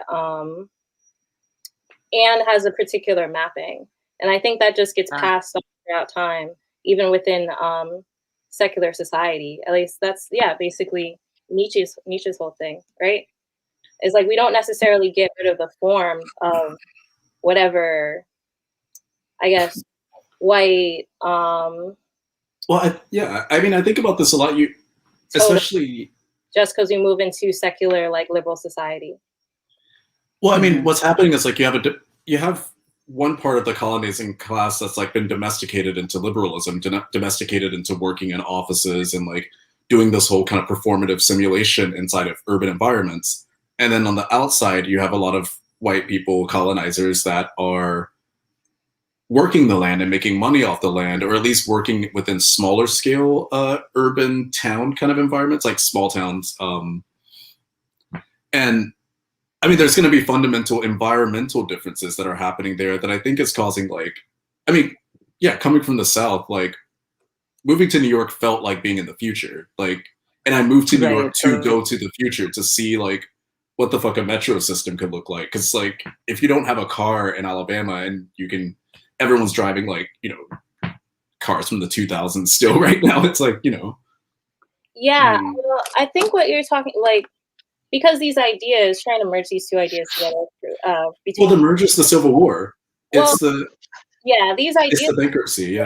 has a particular mapping. And I think that just gets passed on throughout time, even within secular society. At least that's, basically Nietzsche's whole thing, right? It's like we don't necessarily get rid of the form of whatever, I guess, white. Well, I mean, I think about this a lot. Especially just because we move into secular, like liberal society. Well, I mean, what's happening is like you have one part of the colonizing class that's like been domesticated into liberalism, domesticated into working in offices and like doing this whole kind of performative simulation inside of urban environments. And then on the outside, you have a lot of white people, colonizers, that are working the land and making money off the land, or at least working within smaller scale urban town kind of environments, like small towns. And I mean, there's going to be fundamental environmental differences that are happening there that I think is causing like, I mean, coming from the South, like moving to New York felt like being in the future. Like, and I moved to New York to go to the future to see like what the fuck a metro system could look like. Cause like, if you don't have a car in Alabama and everyone's driving like, you know, cars from the 2000s still right now, it's like, you know. Yeah, well, I think what you're talking, like, because these ideas, trying to merge these two ideas together. The merge is the Civil War. It's these ideas. It's the bankruptcy,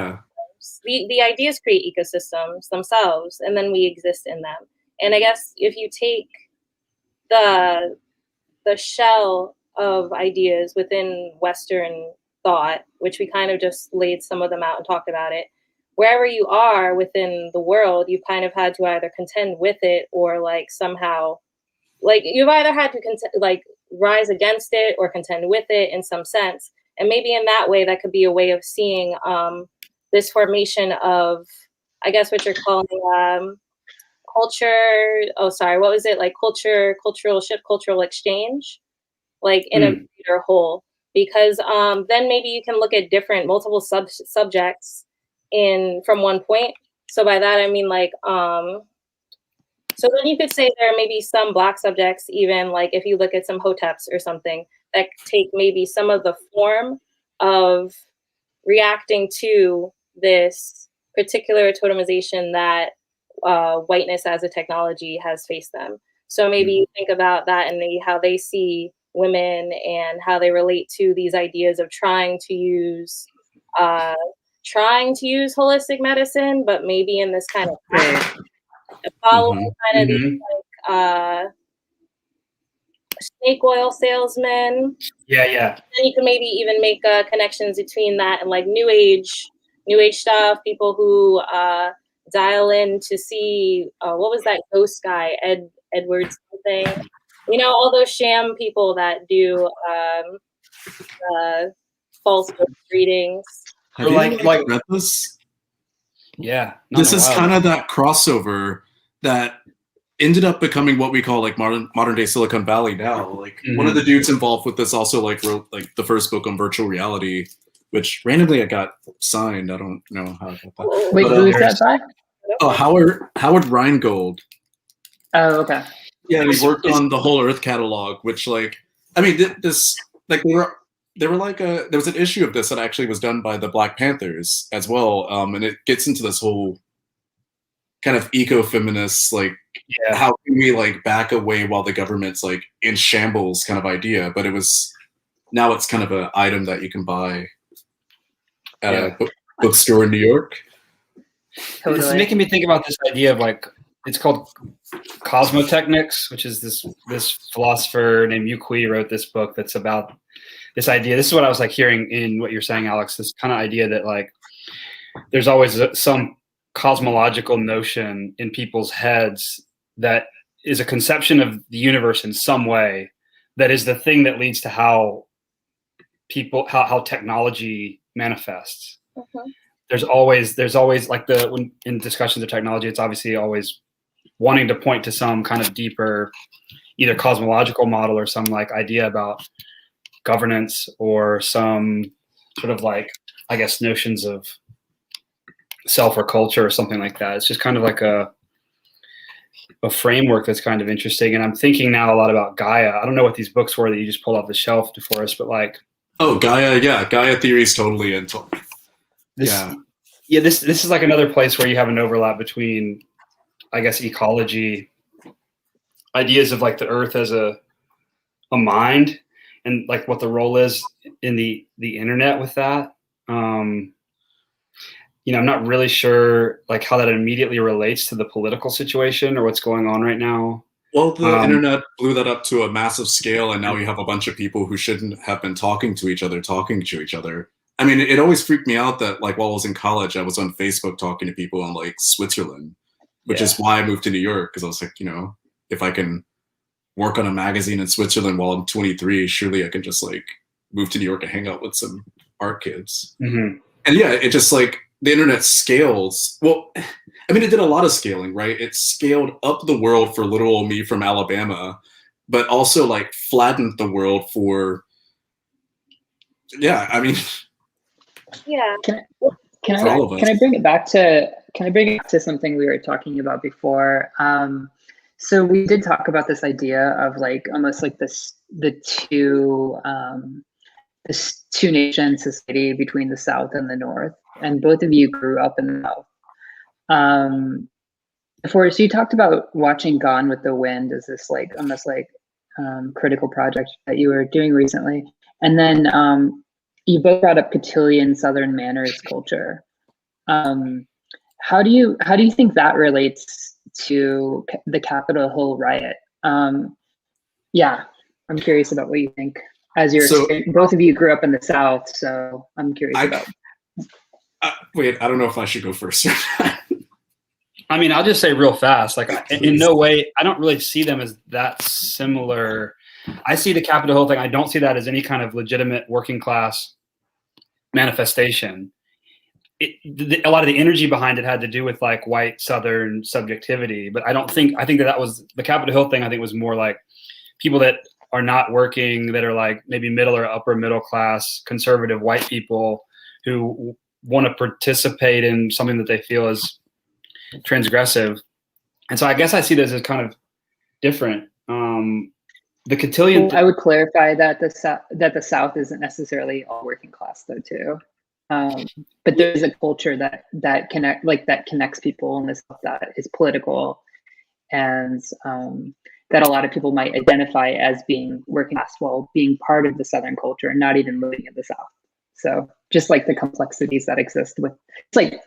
The ideas create ecosystems themselves, and then we exist in them. And I guess if you take the shell of ideas within Western thought, which we kind of just laid some of them out and talked about it, wherever you are within the world, you kind of had to either contend with it or like somehow, like you've either had to like rise against it or contend with it in some sense. And maybe in that way, that could be a way of seeing this formation of, I guess what you're calling culture. Oh, sorry, what was it? Like cultural shift, cultural exchange, like in a greater whole. Because then maybe you can look at multiple subjects from one point. So by that, I mean like, so then you could say there may be some Black subjects, even like if you look at some Hoteps or something, that take maybe some of the form of reacting to this particular totemization that whiteness as a technology has faced them. So maybe you think about that and how they see women and how they relate to these ideas of trying to use holistic medicine, but maybe in this kind of following kind of these like snake oil salesmen. Yeah. Then you can maybe even make connections between that and like new age stuff. People who dial in to see what was that ghost guy, Edwards something. You know, all those sham people that do false readings. Have you read this? Yeah. This is kind of that crossover that ended up becoming what we call like modern day Silicon Valley now. Like one of the dudes involved with this also like wrote like the first book on virtual reality, which randomly I got signed. I don't know how I got that. Wait, who is that by? Oh, Howard Rheingold. Oh, okay. Yeah, he worked on the Whole Earth catalog, which, like, I mean, this, like, there was an issue of this that actually was done by the Black Panthers as well, and it gets into this whole kind of eco-feminist, like, how can we, like, back away while the government's, like, in shambles kind of idea, but now it's kind of an item that you can buy at a bookstore in New York. Totally. It's making me think about this idea of, like, it's called Cosmotechnics, which is this philosopher named Yu Kui wrote this book that's about this idea. This is what I was, like, hearing in what you're saying, Alex, this kind of idea that, like, there's always some cosmological notion in people's heads that is a conception of the universe in some way that is the thing that leads to how technology manifests. Mm-hmm. There's always like when in discussions of technology, it's obviously always wanting to point to some kind of deeper, either cosmological model or some, like, idea about governance or some sort of, like, I guess, notions of self or culture or something like that. It's just kind of like a framework that's kind of interesting. And I'm thinking now a lot about Gaia. I don't know what these books were that you just pulled off the shelf, DeForrest, but, like, oh, Gaia theory is totally into. This is like another place where you have an overlap between, I guess, ecology, ideas of, like, the earth as a mind, and, like, what the role is in the internet with that. I'm not really sure, like, how that immediately relates to the political situation or what's going on right now. Well, the internet blew that up to a massive scale, and now you have a bunch of people who shouldn't have been talking to each other. I mean, it always freaked me out that, like, while I was in college, I was on Facebook talking to people in, like, Switzerland, which is why I moved to New York, because I was like, if I can work on a magazine in Switzerland while I'm 23, surely I can just, like, move to New York and hang out with some art kids. Mm-hmm. And yeah, it just, like, the internet scales. Well, I mean, it did a lot of scaling, right? It scaled up the world for little old me from Alabama, but also, like, flattened the world for, I mean, Can I bring it back to something we were talking about before? So we did talk about this idea of, like, almost like this two nation society between the South and the North, and both of you grew up in the South. DeForrest, you talked about watching Gone with the Wind as this, like, almost like critical project that you were doing recently, and then you both brought up cotillion Southern manners culture. How do you think that relates to the Capitol Hill riot? I'm curious about what you think. Both of you grew up in the South, so I'm curious about. Wait, I don't know if I should go first. I mean, I'll just say real fast, like, in no way, I don't really see them as that similar. I see the Capitol Hill thing. I don't see that as any kind of legitimate working class manifestation. A lot of the energy behind it had to do with, like, white Southern subjectivity, but I think that was the Capitol Hill thing. I think was more like people that are not working, that are, like, maybe middle or upper middle class conservative white people who want to participate in something that they feel is transgressive. And so I guess I see this as kind of different. The cotillion. Well, I would clarify that the South isn't necessarily all working class, though, too. But there's a culture that connects people in the South that is political, and that a lot of people might identify as being working class while being part of the Southern culture and not even living in the South. So just, like, the complexities that exist with, it's like,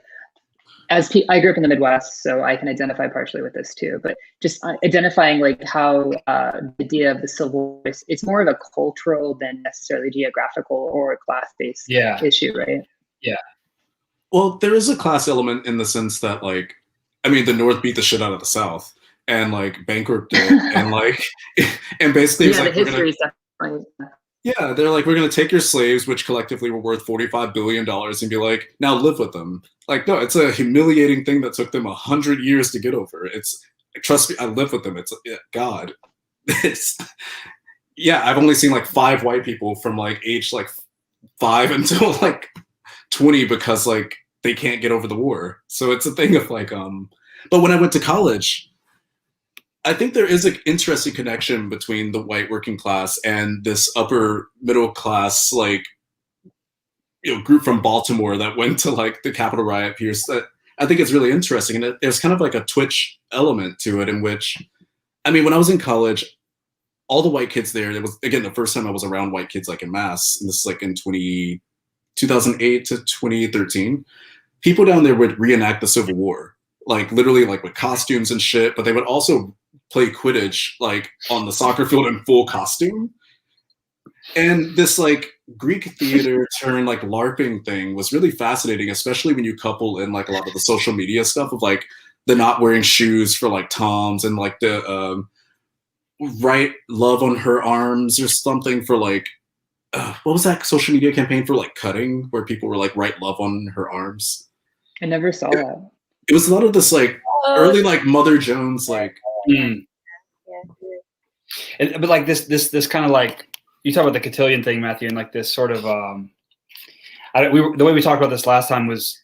I grew up in the Midwest, so I can identify partially with this too, but just identifying, like, how the idea of the Civil War, it's more of a cultural than necessarily geographical or class-based issue, right? Yeah. Well, there is a class element in the sense that, like, I mean, the North beat the shit out of the South and, like, bankrupted and, like, and basically it's like, the history is definitely. Yeah, they're like, we're going to take your slaves, which collectively were worth $45 billion, and be like, now live with them. Like, no, it's a humiliating thing that took them 100 years to get over. It's, trust me, I live with them. It's, God. I've only seen, like, 5 white people from, like, age, like, 5 until, like, 20 because, like, they can't get over the war. So it's a thing of, like, But when I went to college, I think there is an interesting connection between the white working class and this upper middle class, like, group from Baltimore that went to like the Capitol riot piece. That I think it's really interesting, and there's kind of like a Twitch element to it, in which, I mean, when I was in college, all the white kids there, it was, again, the first time I was around white kids like in mass, and this is like in 2008 to 2013. People down there would reenact the Civil War, like literally like with costumes and shit, but they would also play Quidditch like on the soccer field in full costume. And this like Greek theater turn like LARPing thing was really fascinating, especially when you couple in like a lot of the social media stuff of like the not wearing shoes for like Toms, and like the write love on her arms or something for like, what was that social media campaign for like cutting, where people were like write love on her arms? I never saw that. It was a lot of this like early like Mother Jones like. But like this kind of like, you talk about the cotillion thing, Matthew, and like this sort of the way we talked about this last time was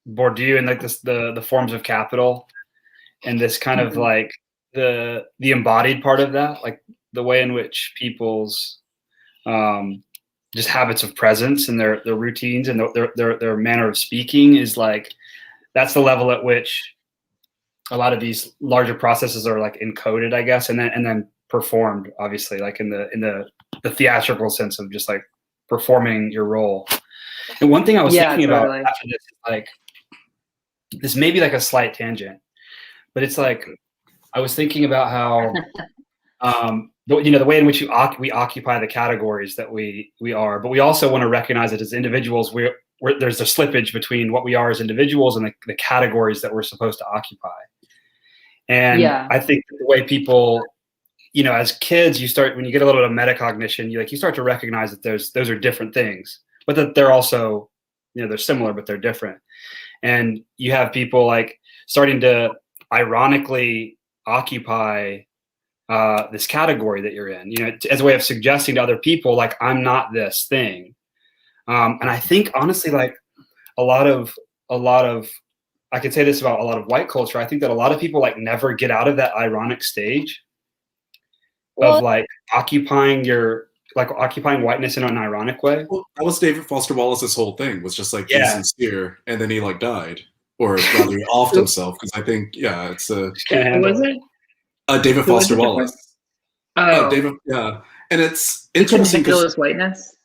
Bourdieu and like this the forms of capital, and this kind of like the embodied part of that, like the way in which people's just habits of presence and their routines and their manner of speaking is like, that's the level at which a lot of these larger processes are like encoded, I guess, and then performed, obviously, like in the theatrical sense of just like performing your role. And one thing I was thinking about after this is like, this may be like a slight tangent, but it's like, I was thinking about how the way in which we occupy the categories that we are, but we also want to recognize that as individuals, there's a slippage between what we are as individuals and the categories that we're supposed to occupy. And I think the way people, as kids, when you get a little bit of metacognition, you start to recognize that those are different things, but that they're also, they're similar, but they're different. And you have people like starting to ironically occupy this category that you're in, as a way of suggesting to other people, like, I'm not this thing. And I think honestly, like a lot of, I could say this about a lot of white culture. I think that a lot of people like never get out of that ironic stage of like occupying whiteness in an ironic way. Well, that was David Foster Wallace's whole thing, was just like, he's sincere, and then he like died, or rather he offed himself, because I think, it's a... Was it? David Foster Wallace. Oh. David, yeah. And it's interesting because his whiteness.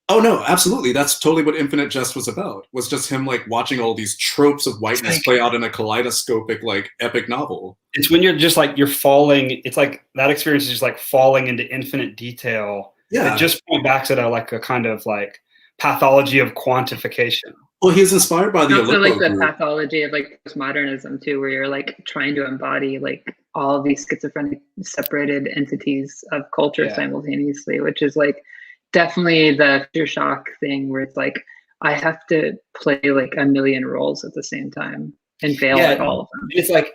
Oh no, absolutely. That's totally what Infinite Jest was about. Was just him like watching all these tropes of whiteness play out in a kaleidoscopic, like epic novel. It's when you're just like, you're falling. It's like that experience is just like falling into infinite detail. Yeah. It just backs it like a kind of like pathology of quantification. Well, he's inspired by the also like the group. pathology of like postmodernism too, where you're like trying to embody like all of these schizophrenic separated entities of culture simultaneously, which is like definitely the future shock thing, where it's like, I have to play like a million roles at the same time and fail at all of them. It's like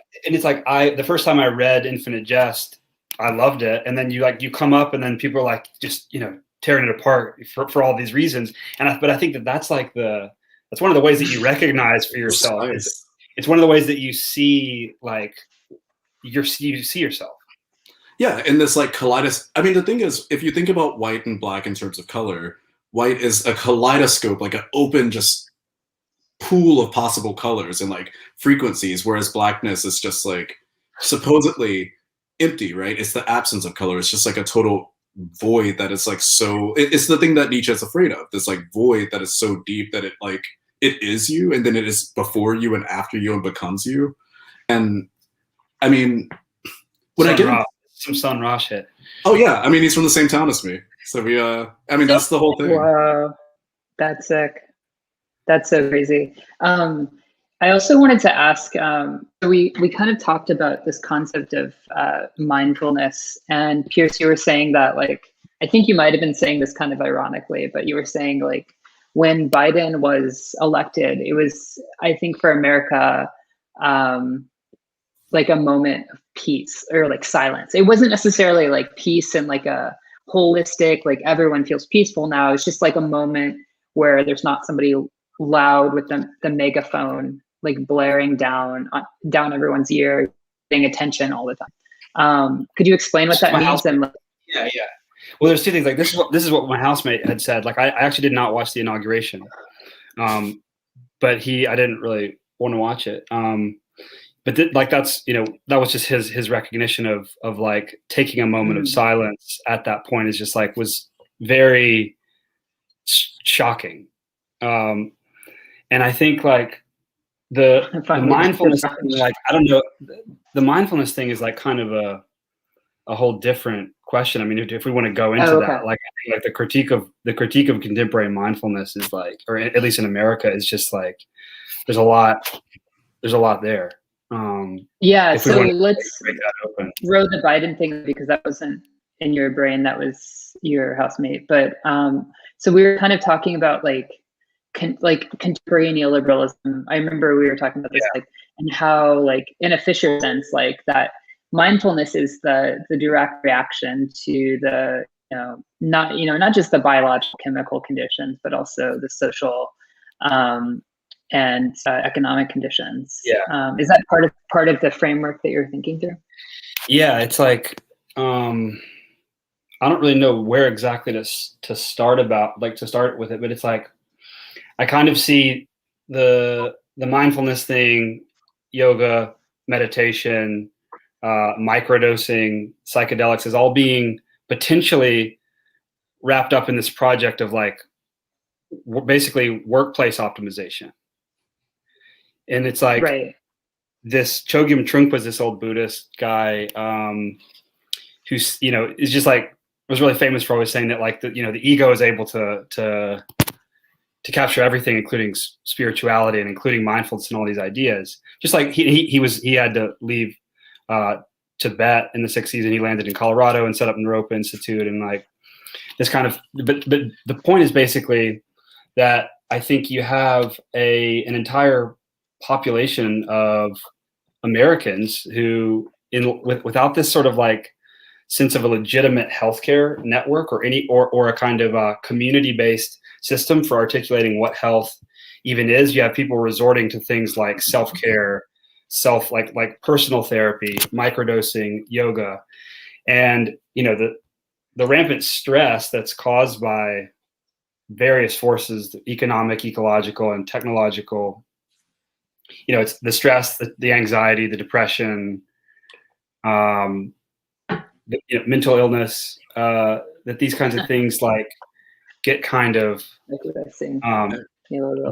the first time I read Infinite Jest, I loved it, and then you come up, and then people are like just tearing it apart for all these reasons. But I think that's like that's one of the ways that you recognize for yourself. It's one of the ways that you see like you see yourself. Yeah, in this like kaleidoscope. I mean, the thing is, if you think about white and black in terms of color, white is a kaleidoscope, like an open just pool of possible colors and like frequencies, whereas blackness is just like supposedly empty, right? It's the absence of color. It's just like a total void that is like so. It's the thing that Nietzsche is afraid of. This like void that is so deep that it like it is you, and then it is before you and after you and becomes you. And I mean, when I get some Sun Ra shit. Oh yeah, I mean, he's from the same town as me, so we. I mean, that's the whole thing. Wow, that's sick. That's so crazy. I also wanted to ask. We kind of talked about this concept of mindfulness, and Pierce, you were saying that like, I think you might have been saying this kind of ironically, but you were saying like, when Biden was elected, it was, I think, for America, like a moment of peace or like silence. It wasn't necessarily like peace and like a holistic, like everyone feels peaceful now. It's just like a moment where there's not somebody loud with the megaphone like blaring down everyone's ear, paying attention all the time. Could you explain what that means? And like, yeah. Well, there's two things. Like this is what my housemate had said. Like I actually did not watch the inauguration, but I didn't really want to watch it. But like that's, you know, that was just his recognition of like taking a moment of silence at that point is just like was very shocking. And I think like the mindfulness thing, like I don't know, the mindfulness thing is like kind of a whole different question. I mean, if we want to go into that, like I think like the critique of contemporary mindfulness is like, or at least in America, is just like there's a lot there. Yeah, so let's throw the Biden thing because that wasn't in your brain, that was your housemate. But so we were kind of talking about like contemporary neoliberalism. I remember we were talking about this, like, and how like in a Fisher sense, like that mindfulness is the direct reaction to the not just the biological chemical conditions, but also the social and economic conditions. Is that part of the framework that you're thinking through? Yeah, it's like I don't really know where exactly to start with it, but it's like I kind of see the mindfulness thing, yoga, meditation, microdosing, psychedelics as all being potentially wrapped up in this project of like basically workplace optimization. And it's like this Chogyam Trungpa was this old Buddhist guy who's, you know, is just like was really famous for always saying that like the ego is able to capture everything, including spirituality and including mindfulness and all these ideas. Just like he had to leave Tibet in the 60s and he landed in Colorado and set up Naropa Institute and like this kind of. But the point is basically that I think you have an entire population of Americans who, without this sort of like sense of a legitimate healthcare network or a kind of community-based system for articulating what health even is, you have people resorting to things like self-care, like personal therapy, microdosing, yoga, and you know the rampant stress that's caused by various forces, economic, ecological, and technological. You know, it's the stress, the anxiety, the depression, mental illness, that these kinds of things like get kind of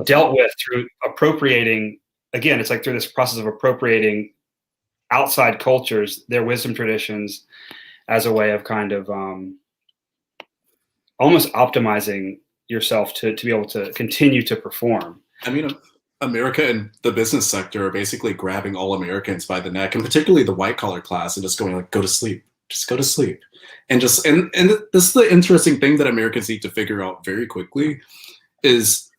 dealt with through appropriating. Again, it's like through this process of appropriating outside cultures, their wisdom traditions, as a way of kind of almost optimizing yourself to be able to continue to perform. I mean, America and the business sector are basically grabbing all Americans by the neck, and particularly the white collar class, and just going like, go to sleep, just go to sleep. And this is the interesting thing that Americans need to figure out very quickly is,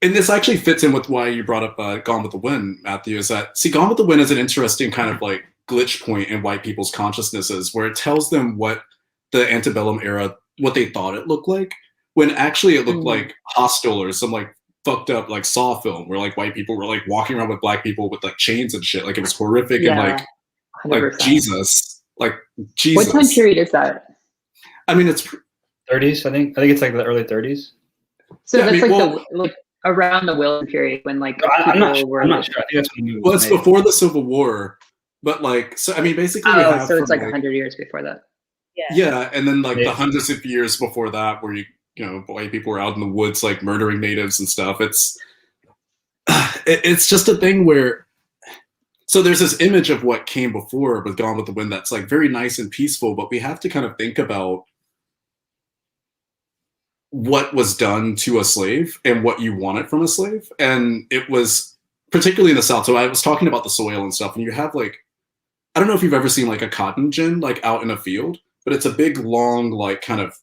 and this actually fits in with why you brought up Gone with the Wind, Matthew, is that, see, Gone with the Wind is an interesting kind of like glitch point in white people's consciousnesses where it tells them what the antebellum era, what they thought it looked like, when actually it looked like Hostel or some like fucked up like Saw film where like white people were like walking around with black people with like chains and shit. Like it was horrific and like 100%. Jesus. What time period is that? I mean, it's 30s. I think it's like the early 30s. So yeah, that's like around the Wilson period when like I'm not sure. I think that's when it was before the Civil War, but like, so I mean, basically, so it's like 100 years before that. Yeah, and then like the hundreds of years before that, where you know, white people were out in the woods like murdering natives and stuff. It's just a thing where, so there's this image of what came before with Gone with the Wind that's like very nice and peaceful, but we have to kind of think about what was done to a slave and what you wanted from a slave. And it was particularly in the South. So I was talking about the soil and stuff, and you have like, I don't know if you've ever seen like a cotton gin like out in a field, but it's a big long like kind of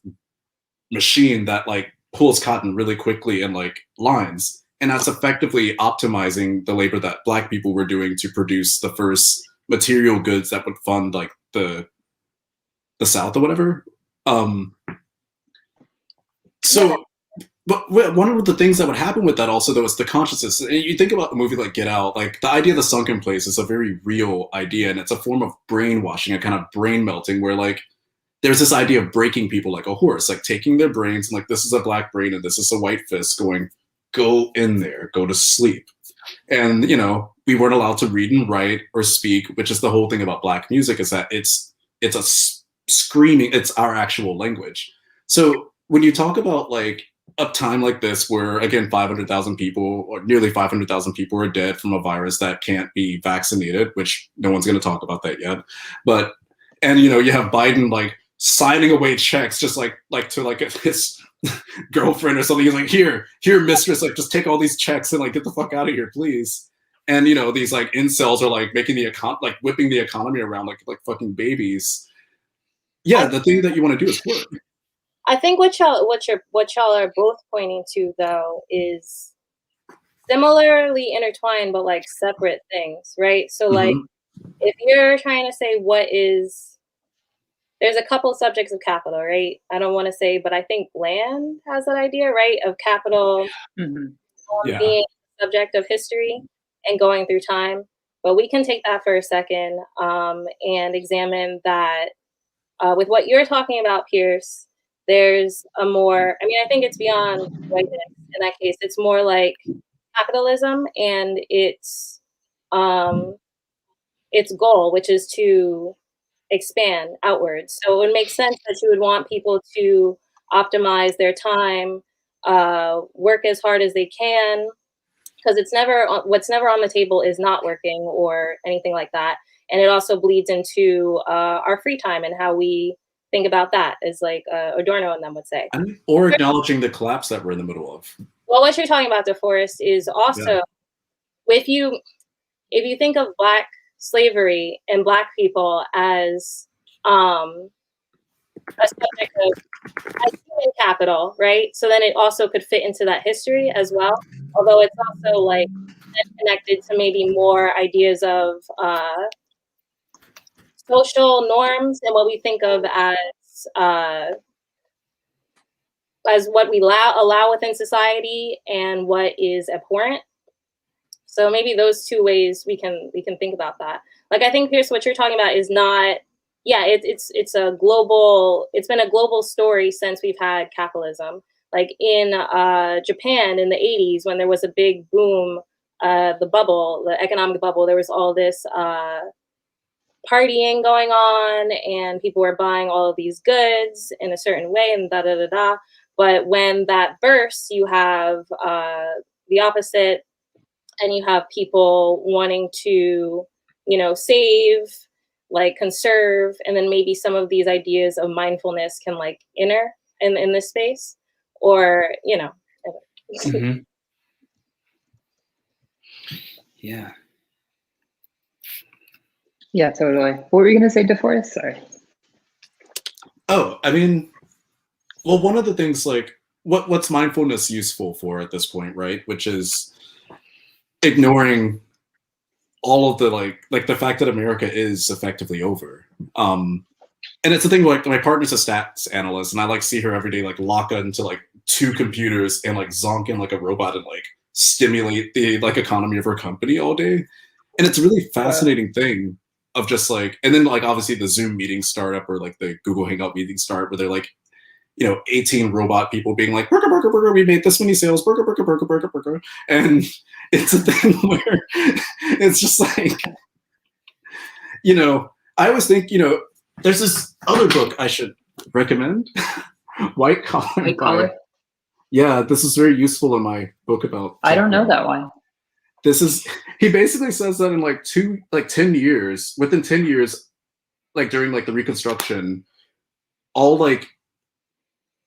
machine that like pulls cotton really quickly in like lines, and that's effectively optimizing the labor that black people were doing to produce the first material goods that would fund like the South or whatever. So But one of the things that would happen with that also, though, is the consciousness. And you think about a movie like Get Out, like the idea of the sunken place is a very real idea, and it's a form of brainwashing, a kind of brain melting, where like there's this idea of breaking people like a horse, like taking their brains and like, this is a black brain and this is a white fist, going, go in there, go to sleep. And, you know, we weren't allowed to read and write or speak, which is the whole thing about black music, is that it's a screaming, it's our actual language. So when you talk about like a time like this where, again, 500,000 people or nearly 500,000 people are dead from a virus that can't be vaccinated, which no one's going to talk about that yet. But, and, you know, you have Biden like signing away checks just like to like his girlfriend or something. He's like, here, mistress, like just take all these checks and like get the fuck out of here, please. And, you know, these like incels are like making like whipping the economy around like fucking babies. Yeah, the thing that you want to do is work. I think what y'all are both pointing to, though, is similarly intertwined but like separate things, right? So like if you're trying to say there's a couple of subjects of capital, right? I don't want to say, but I think Land has that idea, right, of capital being the subject of history and going through time. But we can take that for a second and examine that with what you're talking about, Pierce. There's a more, I mean, I think it's beyond whiteness in that case. It's more like capitalism and its goal, which is to expand outwards. So it would make sense that you would want people to optimize their time, work as hard as they can, because what's never on the table is not working or anything like that. And it also bleeds into our free time and how we think about that, as like Adorno and them would say. Or acknowledging the collapse that we're in the middle of. Well, what you're talking about, DeForrest, is also, if you think of Black slavery and Black people as a subject of human capital, right? So then it also could fit into that history as well, although it's also like connected to maybe more ideas of social norms and what we think of as what we allow within society and what is abhorrent. So maybe those two ways we can think about that. Like, I think, Pierce, what you're talking about is not, it's been a global story since we've had capitalism. Like in Japan in the 80s, when there was a big boom, the economic bubble, there was all this partying going on and people were buying all of these goods in a certain way and da-da-da-da. But when that bursts, you have the opposite, and you have people wanting to, save, like conserve, and then maybe some of these ideas of mindfulness can like enter in this space, or, Mm-hmm. Yeah. Yeah, totally. What were you going to say, DeForrest? Sorry. Oh, I mean, well, one of the things, like, what's mindfulness useful for at this point, right? Which is ignoring all of the, like the fact that America is effectively over. And it's the thing, like, my partner's a stats analyst, and I, like, see her every day, like, lock into, like, 2 computers and, like, zonk in like a robot and, like, stimulate the, like, economy of her company all day. And it's a really fascinating thing of just, like, and then, like, obviously the Zoom meetings start up, or, like, the Google Hangout meetings start, where they're, like, 18 robot people being like, burger, burger, burger, we made this many sales, burger, burger, burger, burger, burger. And it's a thing where it's just like, I always think, there's this other book I should recommend, White Collar. Yeah, this is very useful in my book about. I don't know that one. He basically says that in like 10 years, within 10 years, like during like the Reconstruction, all like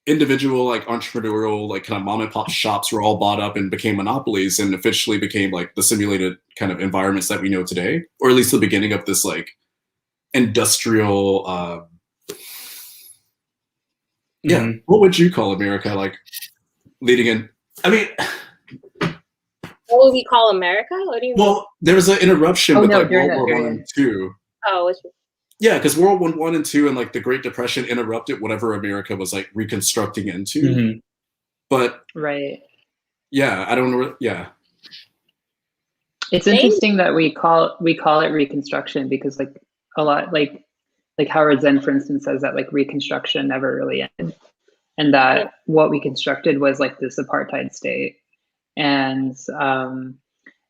individual, like entrepreneurial, like kind of mom and pop shops were all bought up and became monopolies and officially became like the simulated kind of environments that we know today, or at least the beginning of this like industrial, what would you call America, like leading in? I mean, what would we call America? What do you mean? Well, there was an interruption with like World War I and II. Oh, yeah, because World War I and II and like the Great Depression interrupted whatever America was like reconstructing into. But right. yeah, I don't know. Yeah. It's interesting that we call it Reconstruction, because like a lot, like Howard Zinn, for instance, says that like Reconstruction never really ended, and that what we constructed was like this apartheid state, and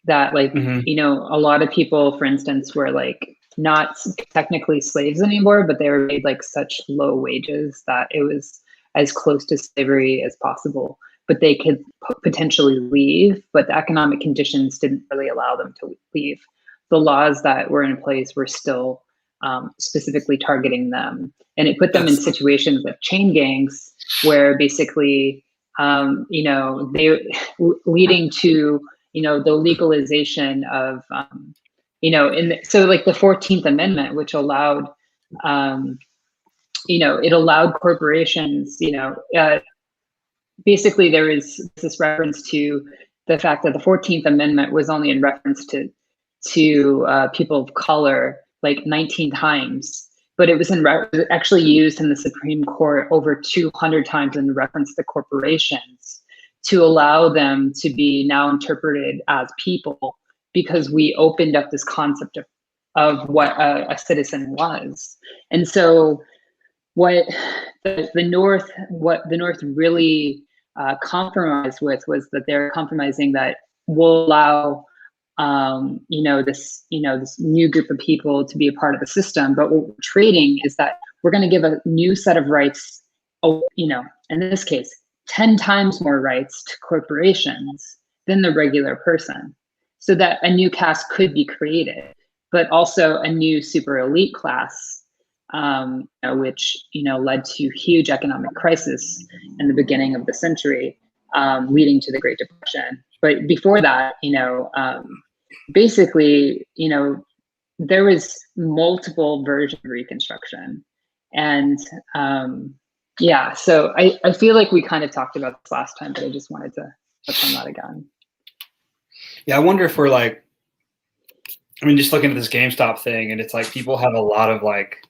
that like you know, a lot of people, for instance, were like not technically slaves anymore, but they were paid like such low wages that it was as close to slavery as possible. But they could potentially leave, but the economic conditions didn't really allow them to leave. The laws that were in place were still specifically targeting them, and it put them in situations of chain gangs where basically, you know, they leading to, you know, the legalization of, you know, so like the 14th Amendment, which allowed, you know, it allowed corporations, you know, basically there is this reference to the fact that the 14th Amendment was only in reference to people of color like 19 times, but it was actually used in the Supreme Court over 200 times in reference to corporations to allow them to be now interpreted as people, because we opened up this concept of what a citizen was. And so what the North really compromised with was that they're compromising that will allow you know, this new group of people to be a part of the system, but what we're trading is that we're going to give a new set of rights, you know, in this case 10 times more rights to corporations than the regular person, so that a new caste could be created, but also a new super elite class, you know, which, you know, led to huge economic crisis in the beginning of the century, leading to the Great Depression. But before that, you know, basically, you know, there was multiple versions of Reconstruction, and yeah, so I feel like we kind of talked about this last time, but I just wanted to touch on that again. Yeah, I wonder if we're like, I mean, just looking at this GameStop thing, and it's like people have a lot of like,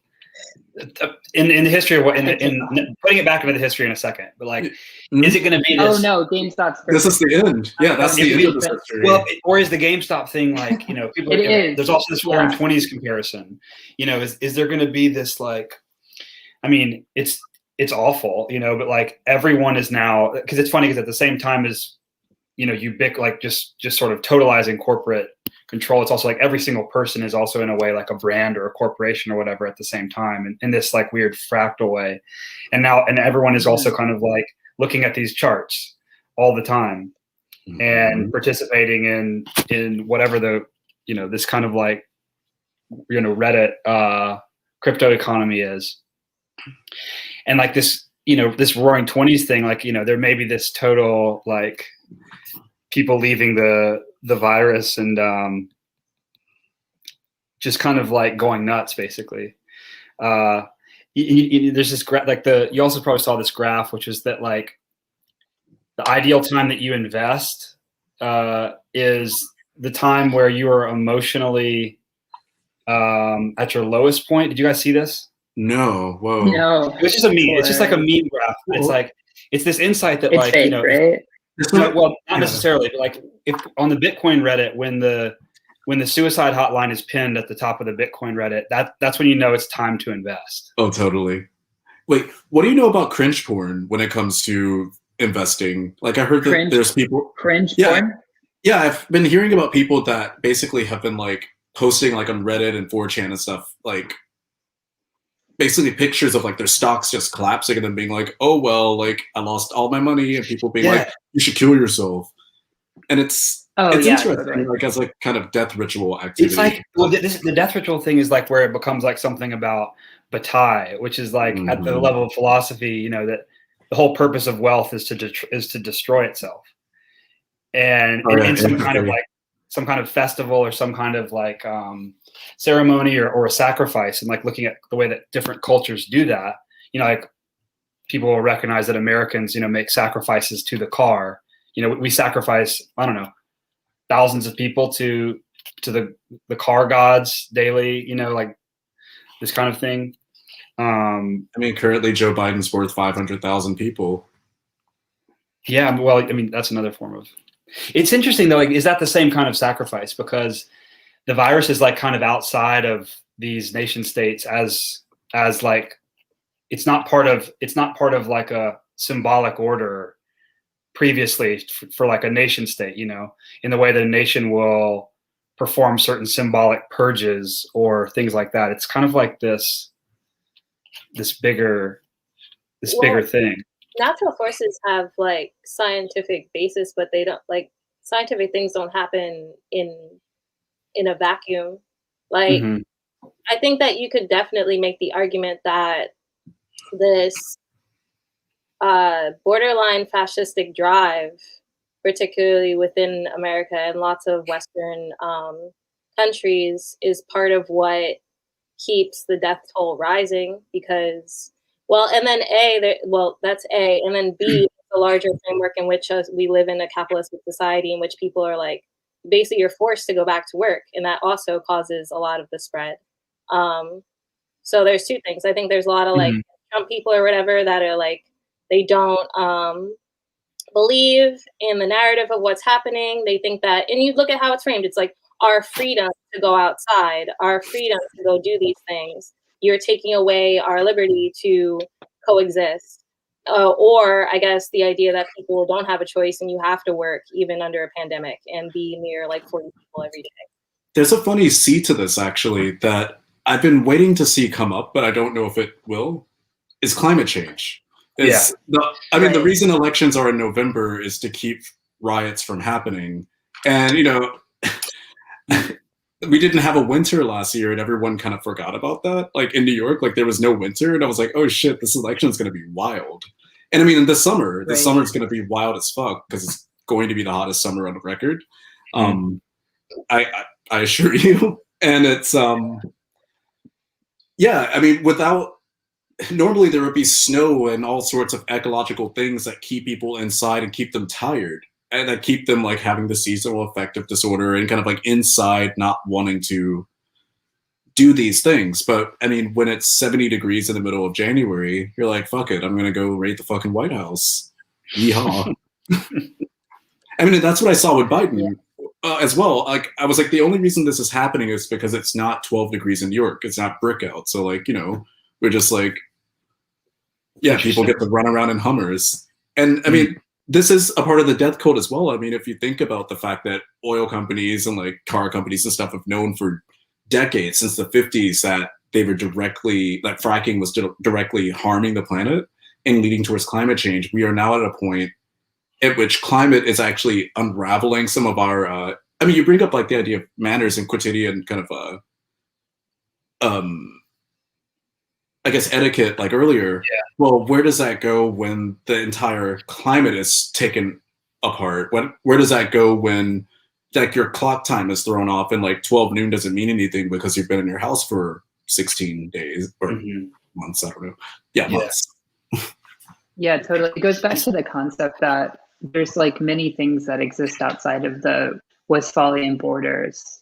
in the history of what, in putting it back into the history in a second, but like, is it going to be this? Oh no, GameStop's this is the end. Yeah, that's the end of this history. Well, or is the GameStop thing like, you know, people? There's also this Roaring '20s comparison. You know, is there going to be this like? I mean, it's awful, you know, but like everyone is now, because it's funny because at the same time as, you know, like just sort of totalizing corporate control, it's also like every single person is also in a way like a brand or a corporation or whatever at the same time, and in this like weird fractal way. And everyone is also kind of like looking at these charts all the time and participating in whatever the, you know, this kind of like, you know, Reddit crypto economy is. And like this, you know, this Roaring '20s thing, like, you know, there may be this total like people leaving the virus and just kind of like going nuts, basically. There's this like you also probably saw this graph, which is that like the ideal time that you invest is the time where you are emotionally at your lowest point. Did you guys see this? No. Whoa. No. It was just a meme. It's just like a meme graph. It's like, it's this insight that it's like, fake, you know, right? well, not necessarily, but like if on the Bitcoin Reddit, when the suicide hotline is pinned at the top of the Bitcoin Reddit, that's when you know it's time to invest. Oh, totally. Wait, what do you know about cringe porn when it comes to investing? Like I heard that there's people cringe porn. Yeah, I've been hearing about people that basically have been like posting like on Reddit and 4chan and stuff, like basically pictures of like their stocks just collapsing and then being like, oh well, like I lost all my money, and people being like, you should kill yourself. And it's interesting, totally. Like as like kind of death ritual activity. It's like, well, the death ritual thing is like where it becomes like something about bataille, which is like at the level of philosophy, you know, that the whole purpose of wealth is to destroy itself, and in some kind of like some kind of festival or some kind of like ceremony or a sacrifice, and like looking at the way that different cultures do that, you know, like people will recognize that Americans, you know, make sacrifices to the car. You know, we sacrifice, I don't know, thousands of people to the car gods daily, you know, like this kind of thing. I mean, currently Joe Biden's worth 500,000 people. Yeah, well, I mean, that's another form of. It's interesting though. Like, is that the same kind of sacrifice? Because the virus is like kind of outside of these nation states as like it's not part of like a symbolic order previously for like a nation state, you know, in the way that a nation will perform certain symbolic purges or things like that. It's kind of like this bigger thing. Natural forces have like scientific basis, but they don't, like, scientific things don't happen in a vacuum. Like, I think that you could definitely make the argument that this borderline fascistic drive, particularly within America and lots of Western countries, is part of what keeps the death toll rising. Because, well, and then that's A, and then B, the larger framework in which we live in a capitalistic society in which people are like, basically you're forced to go back to work, and that also causes a lot of the spread. So there's two things. I think there's a lot of like Trump people or whatever that are like, they don't believe in the narrative of what's happening. They think that, and you look at how it's framed, it's like our freedom to go outside, our freedom to go do these things. You're taking away our liberty to coexist. Or I guess the idea that people don't have a choice and you have to work even under a pandemic and be near like 40 people every day. There's a funny C to this, actually, that I've been waiting to see come up, but I don't know if it will, is climate change. The reason elections are in November is to keep riots from happening. And, you know, we didn't have a winter last year and everyone kind of forgot about that. Like in New York, like there was no winter and I was like, oh shit, this election is going to be wild. And I mean, in the summer, the summer is going to be wild as fuck because it's going to be the hottest summer on the record. I assure you. And it's, yeah, I mean, normally there would be snow and all sorts of ecological things that keep people inside and keep them tired. And that keep them like having the seasonal affective disorder and kind of like inside not wanting to do these things. But I mean, when it's 70 degrees in the middle of January, you're like, fuck it, I'm gonna go raid the fucking White House. Yeehaw. I mean, that's what I saw with Biden as well. Like, I was like, the only reason this is happening is because it's not 12 degrees in New York. It's not brick out. So like, you know, we're just like, yeah, people get to run around in Hummers. And I mean, this is a part of the death code as well. I mean, if you think about the fact that oil companies and like car companies and stuff have known for decades, since the 50s, that they were directly, that fracking was directly harming the planet and leading towards climate change. We are now at a point at which climate is actually unraveling some of our, I mean, you bring up like the idea of manners and quotidian kind of, I guess, etiquette, like earlier. Yeah. Well, where does that go when the entire climate is taken apart? Where does that go when like your clock time is thrown off and like 12 noon doesn't mean anything because you've been in your house for 16 days or months, I don't know. Yeah, months. Yeah, totally. It goes back to the concept that there's like many things that exist outside of the Westphalian borders.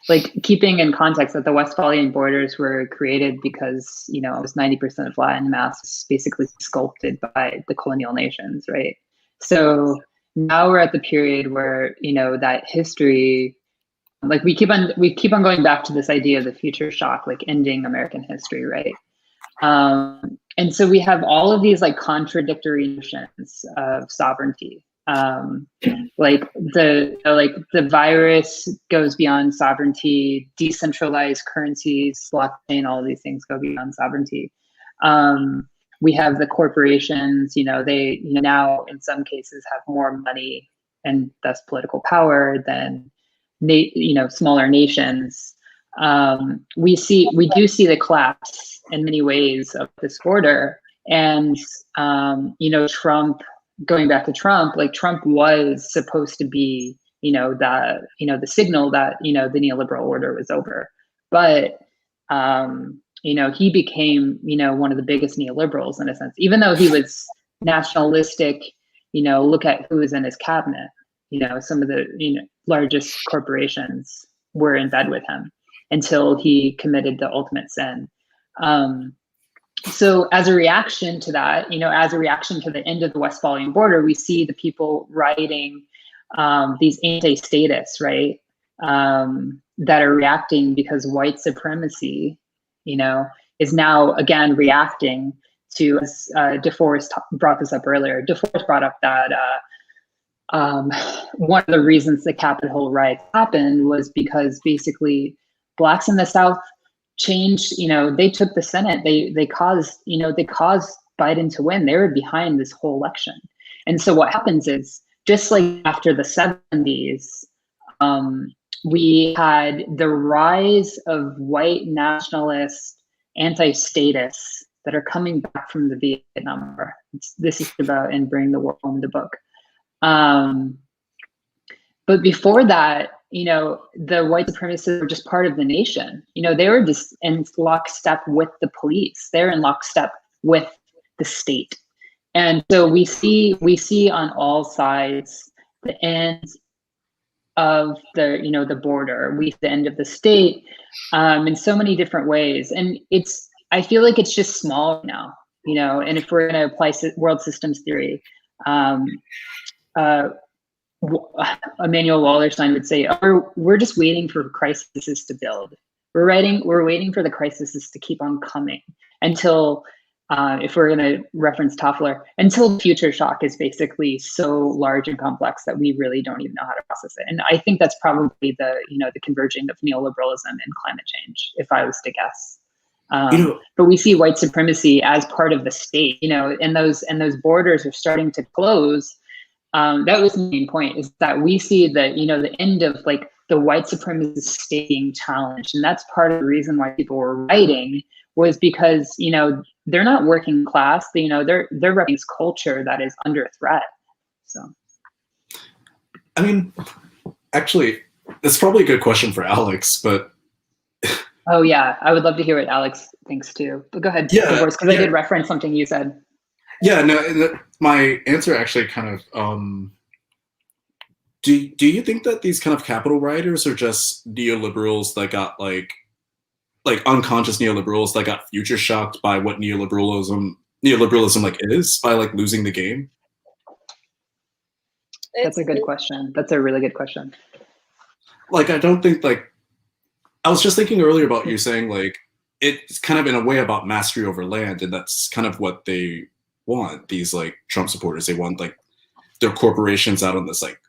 Like keeping in context that the Westphalian borders were created because, you know, it was 90% of land mass was basically sculpted by the colonial nations, right? So now we're at the period where, you know, that history, like we keep on going back to this idea of the future shock, like ending American history, right? And so we have all of these like contradictory notions of sovereignty. Like the virus goes beyond sovereignty, decentralized currencies, blockchain, all of these things go beyond sovereignty. We have the corporations, you know, they, you know, now in some cases have more money and thus political power than, you know, smaller nations. We do see the collapse in many ways of this order. And, you know, Trump, going back to Trump, like Trump was supposed to be, you know, the signal that, you know, the neoliberal order was over. But, you know, he became, you know, one of the biggest neoliberals in a sense, even though he was nationalistic. You know, look at who was in his cabinet. You know, some of the, you know, largest corporations were in bed with him until he committed the ultimate sin. So as a reaction to that, as a reaction to the end of the Westphalian border, we see the people writing these anti-statists, right, that are reacting because white supremacy, is now again reacting to, as DeForrest brought this up earlier. DeForrest brought up that one of the reasons the Capitol riots happened was because basically Blacks in the South changed, they took the Senate, they caused Biden to win. They were behind this whole election. And so what happens is, just like after the 70s, we had the rise of white nationalist anti-statists that are coming back from the Vietnam War. This is about in Bring the War Home, the book. But before that, the white supremacists were just part of the nation. They were just in lockstep with the police. They're in lockstep with the state. And so we see on all sides the end of the border, the end of the state, in so many different ways. And I feel like it's just small now, and if we're going to apply world systems theory, Emmanuel Wallerstein would say, we're just waiting for crises to build. We're waiting for the crises to keep on coming until, if we're going to reference Toffler, until future shock is basically so large and complex that we really don't even know how to process it. And I think that's probably the converging of neoliberalism and climate change, if I was to guess. But we see white supremacy as part of the state, and those borders are starting to close. That was the main point, is that we see that, the end of like the white supremacist state being challenged. And that's part of the reason why people were writing, was because, they're not working class, they're repping this culture that is under threat. So. I mean, actually, it's probably a good question for Alex, but. Oh yeah, I would love to hear what Alex thinks too. But go ahead, because I did reference something you said. Yeah, no, my answer actually kind of, do you think that these kind of capital writers are just neoliberals that got like unconscious neoliberals that got future shocked by what neoliberalism like is, by like losing the game? That's a good question. That's a really good question. Like, I don't think I was just thinking earlier about you saying like, it's kind of in a way about mastery over land, and that's kind of what they want, these like Trump supporters. They want like their corporations out on this like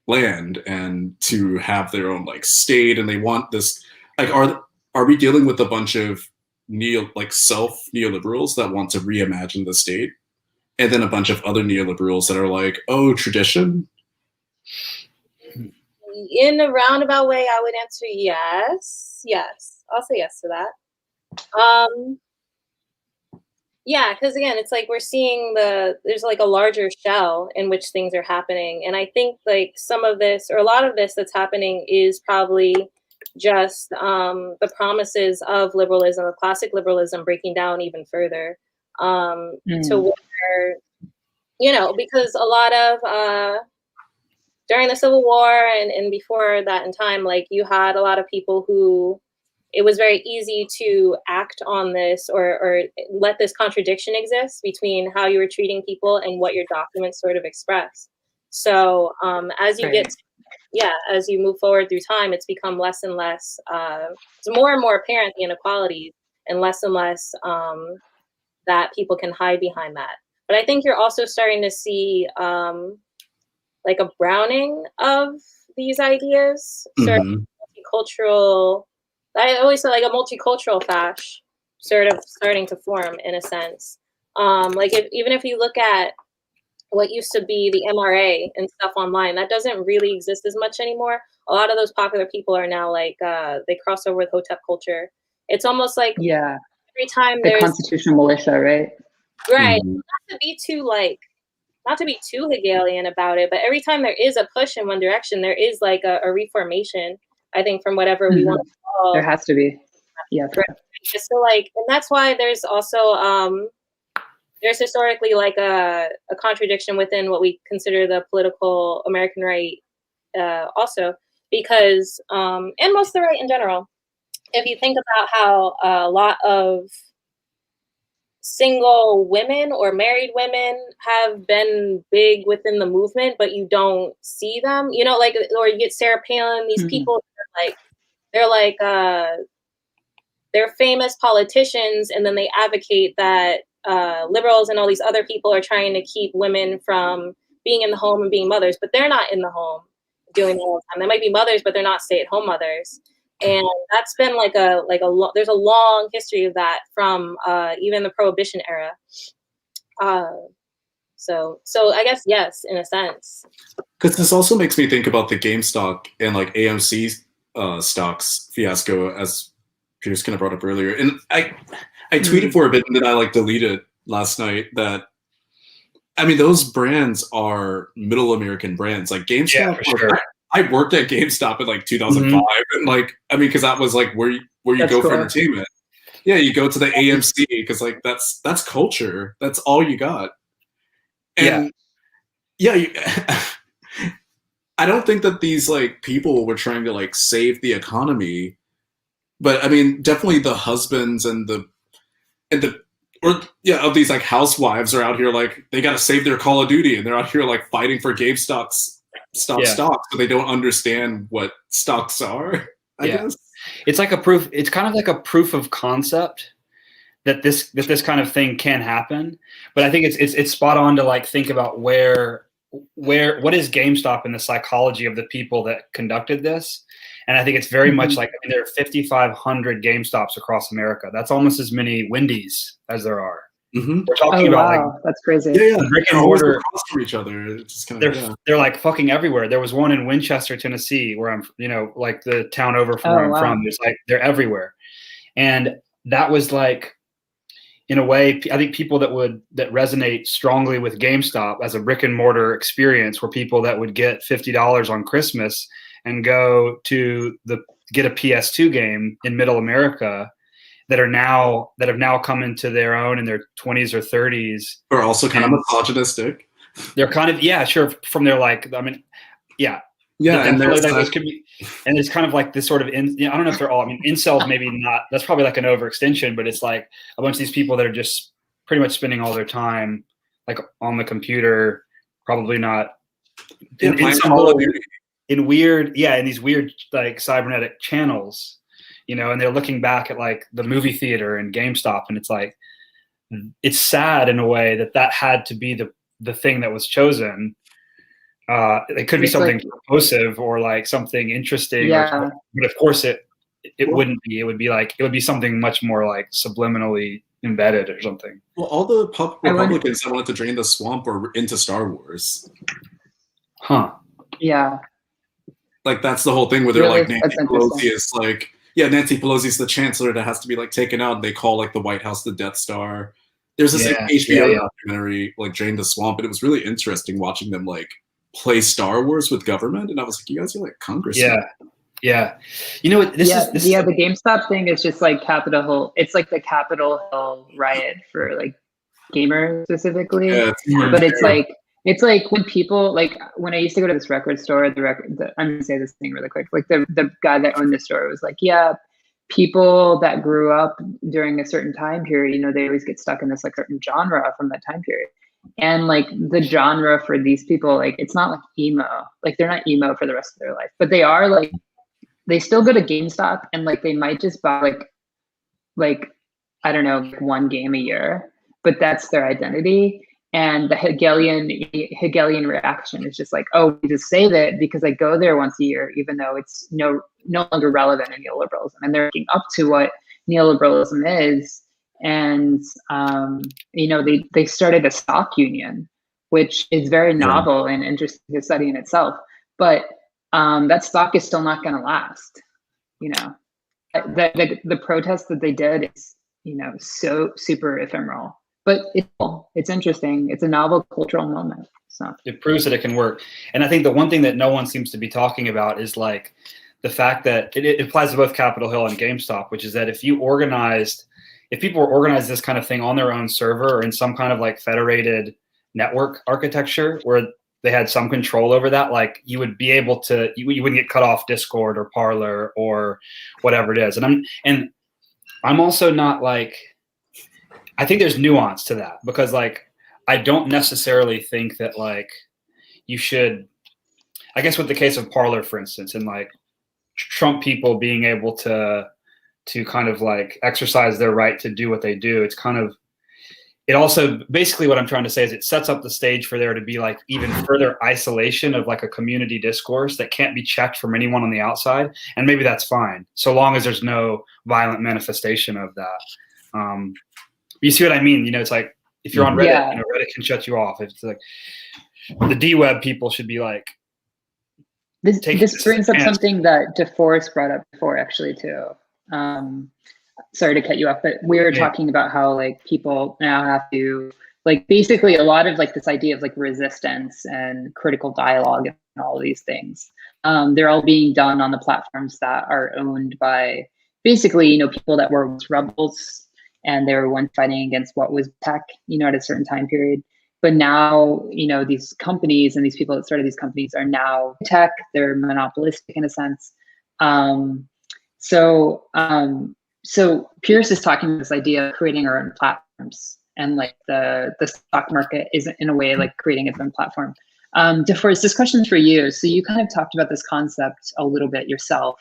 land and to have their own like state, and they want this like, are we dealing with a bunch of self neoliberals that want to reimagine the state, and then a bunch of other neoliberals that are like, oh, tradition? In a roundabout way, I would answer yes. I'll say yes to that. Yeah, because again, it's like we're seeing there's like a larger shell in which things are happening. And I think like some of this, or a lot of this that's happening, is probably just the promises of liberalism, of classic liberalism, breaking down even further to where, because a lot of, during the Civil War and before that in time, like you had a lot of people who, it was very easy to act on this or let this contradiction exist between how you were treating people and what your documents sort of express. So as you get, as you move forward through time, it's become less and less, it's more and more apparent, the inequalities, and less that people can hide behind that. But I think you're also starting to see like a browning of these ideas, sort of multicultural. I always say like a multicultural fash sort of starting to form in a sense. Like even if you look at what used to be the MRA and stuff online, that doesn't really exist as much anymore. A lot of those popular people are now like, they cross over with Hotep culture. It's almost like every time the constitutional militia, right? Right. Not to be too Hegelian about it, but every time there is a push in one direction, there is like a reformation, I think, from whatever we want to call. There has to be. Yeah. So like, and that's why there's also, there's historically like a contradiction within what we consider the political American right also, because, and most of the right in general, if you think about how a lot of single women or married women have been big within the movement, but you don't see them, you know, like, or you get Sarah Palin, these people they're famous politicians, and then they advocate that liberals and all these other people are trying to keep women from being in the home and being mothers, but they're not in the home doing it all the time. They might be mothers, but they're not stay-at-home mothers. And that's been there's a long history of that from even the Prohibition era. So I guess yes, in a sense. Because this also makes me think about the GameStop and like AMC stocks fiasco, as Pierce kind of brought up earlier. And I tweeted for a bit and then I like deleted last night that, I mean, those brands are middle American brands. Like GameStop, Yeah, for sure. I worked at GameStop in like 2005, and like, I mean, because that was like where you go for entertainment. Yeah, you go to the AMC because like that's culture. That's all you got. And I don't think that these like people were trying to like save the economy, but I mean, definitely the husbands of these like housewives are out here like they got to save their Call of Duty, and they're out here like fighting for GameStop's stocks, but they don't understand what stocks are. I guess it's like a proof. It's kind of like a proof of concept that this kind of thing can happen. But I think it's spot on to like think about what is GameStop in the psychology of the people that conducted this. And I think it's very much like, I mean, there are 5,500 GameStops across America. That's almost as many Wendy's as there are. We're talking about like, that's crazy. Brick and mortar across from each other. It's just kind of, they're like fucking everywhere. There was one in Winchester, Tennessee, where I'm, you know, like the town over from where I'm from. There's like, they're everywhere. And that was like, in a way, I think people that resonate strongly with GameStop as a brick and mortar experience were people that would get $50 on Christmas and go to get a PS2 game in middle America that have now come into their own in their 20s or 30s. Are also kind of misogynistic. They're kind of, from their like, I mean, and it's kind of like this sort of, I don't know if they're all, I mean, incels maybe not, that's probably like an overextension, but it's like a bunch of these people that are just pretty much spending all their time like on the computer, probably not in these weird like cybernetic channels. You know, and they're looking back at like the movie theater and GameStop, and it's like, it's sad in a way that had to be the thing that was chosen. It could be something propulsive or like something interesting, but of course it wouldn't be. It would be something much more like subliminally embedded or something. Well, all the Republicans that wanted to drain the swamp were into Star Wars. Huh. Yeah. Like that's the whole thing where they're like Nancy Pelosi is like, Nancy Pelosi's the chancellor that has to be like taken out. And they call like the White House the Death Star. There's this like, HBO documentary like Drain the Swamp, and it was really interesting watching them like play Star Wars with government. And I was like, you guys are like congressmen. Yeah. You know what? The GameStop thing is just like Capitol Hill. It's like the Capitol Hill riot for like gamers specifically. Yeah, but it's like when people like when I used to go to this record store, I'm gonna say this thing really quick. Like the guy that owned the store was like, people that grew up during a certain time period, you know, they always get stuck in this like certain genre from that time period. And like the genre for these people, like it's not like emo. Like they're not emo for the rest of their life, but they are like they still go to GameStop and like they might just buy like I don't know, like one game a year, but that's their identity. And the Hegelian reaction is just like, oh, we just save it because I go there once a year, even though it's no longer relevant in neoliberalism. And they're looking up to what neoliberalism is. And, you know, they started a stock union, which is very novel and interesting to study in itself. But that stock is still not going to last. You know, the protest that they did is, you know, so super ephemeral. But it's interesting. It's a novel cultural moment. So it proves that it can work. And I think the one thing that no one seems to be talking about is like the fact that it applies to both Capitol Hill and GameStop, which is that if people were organized this kind of thing on their own server or in some kind of like federated network architecture where they had some control over that, like you would be able to, you wouldn't get cut off Discord or Parler or whatever it is. And I'm also not like, I think there's nuance to that, because like I don't necessarily think that like you should, I guess with the case of Parler, for instance, and like Trump people being able to kind of like exercise their right to do what they do, it's kind of, it also, basically what I'm trying to say is it sets up the stage for there to be like even further isolation of like a community discourse that can't be checked from anyone on the outside. And maybe that's fine, so long as there's no violent manifestation of that. You see what I mean? You know, it's like, if you're on Reddit, you know, Reddit can shut you off. It's like the D-Web people should be like, this brings up something that DeForrest brought up before, actually, too. Sorry to cut you off, but we were talking about how like people now have to, like, basically a lot of like this idea of like resistance and critical dialogue and all these things. They're all being done on the platforms that are owned by basically, you know, people that were once rebels, and they were once fighting against what was tech, you know, at a certain time period. But now, you know, these companies and these people that started these companies are now tech. They're monopolistic in a sense. So Pierce is talking about this idea of creating our own platforms, and like the stock market is in a way like creating its own platform. DeForrest, this question is for you. So you kind of talked about this concept a little bit yourself.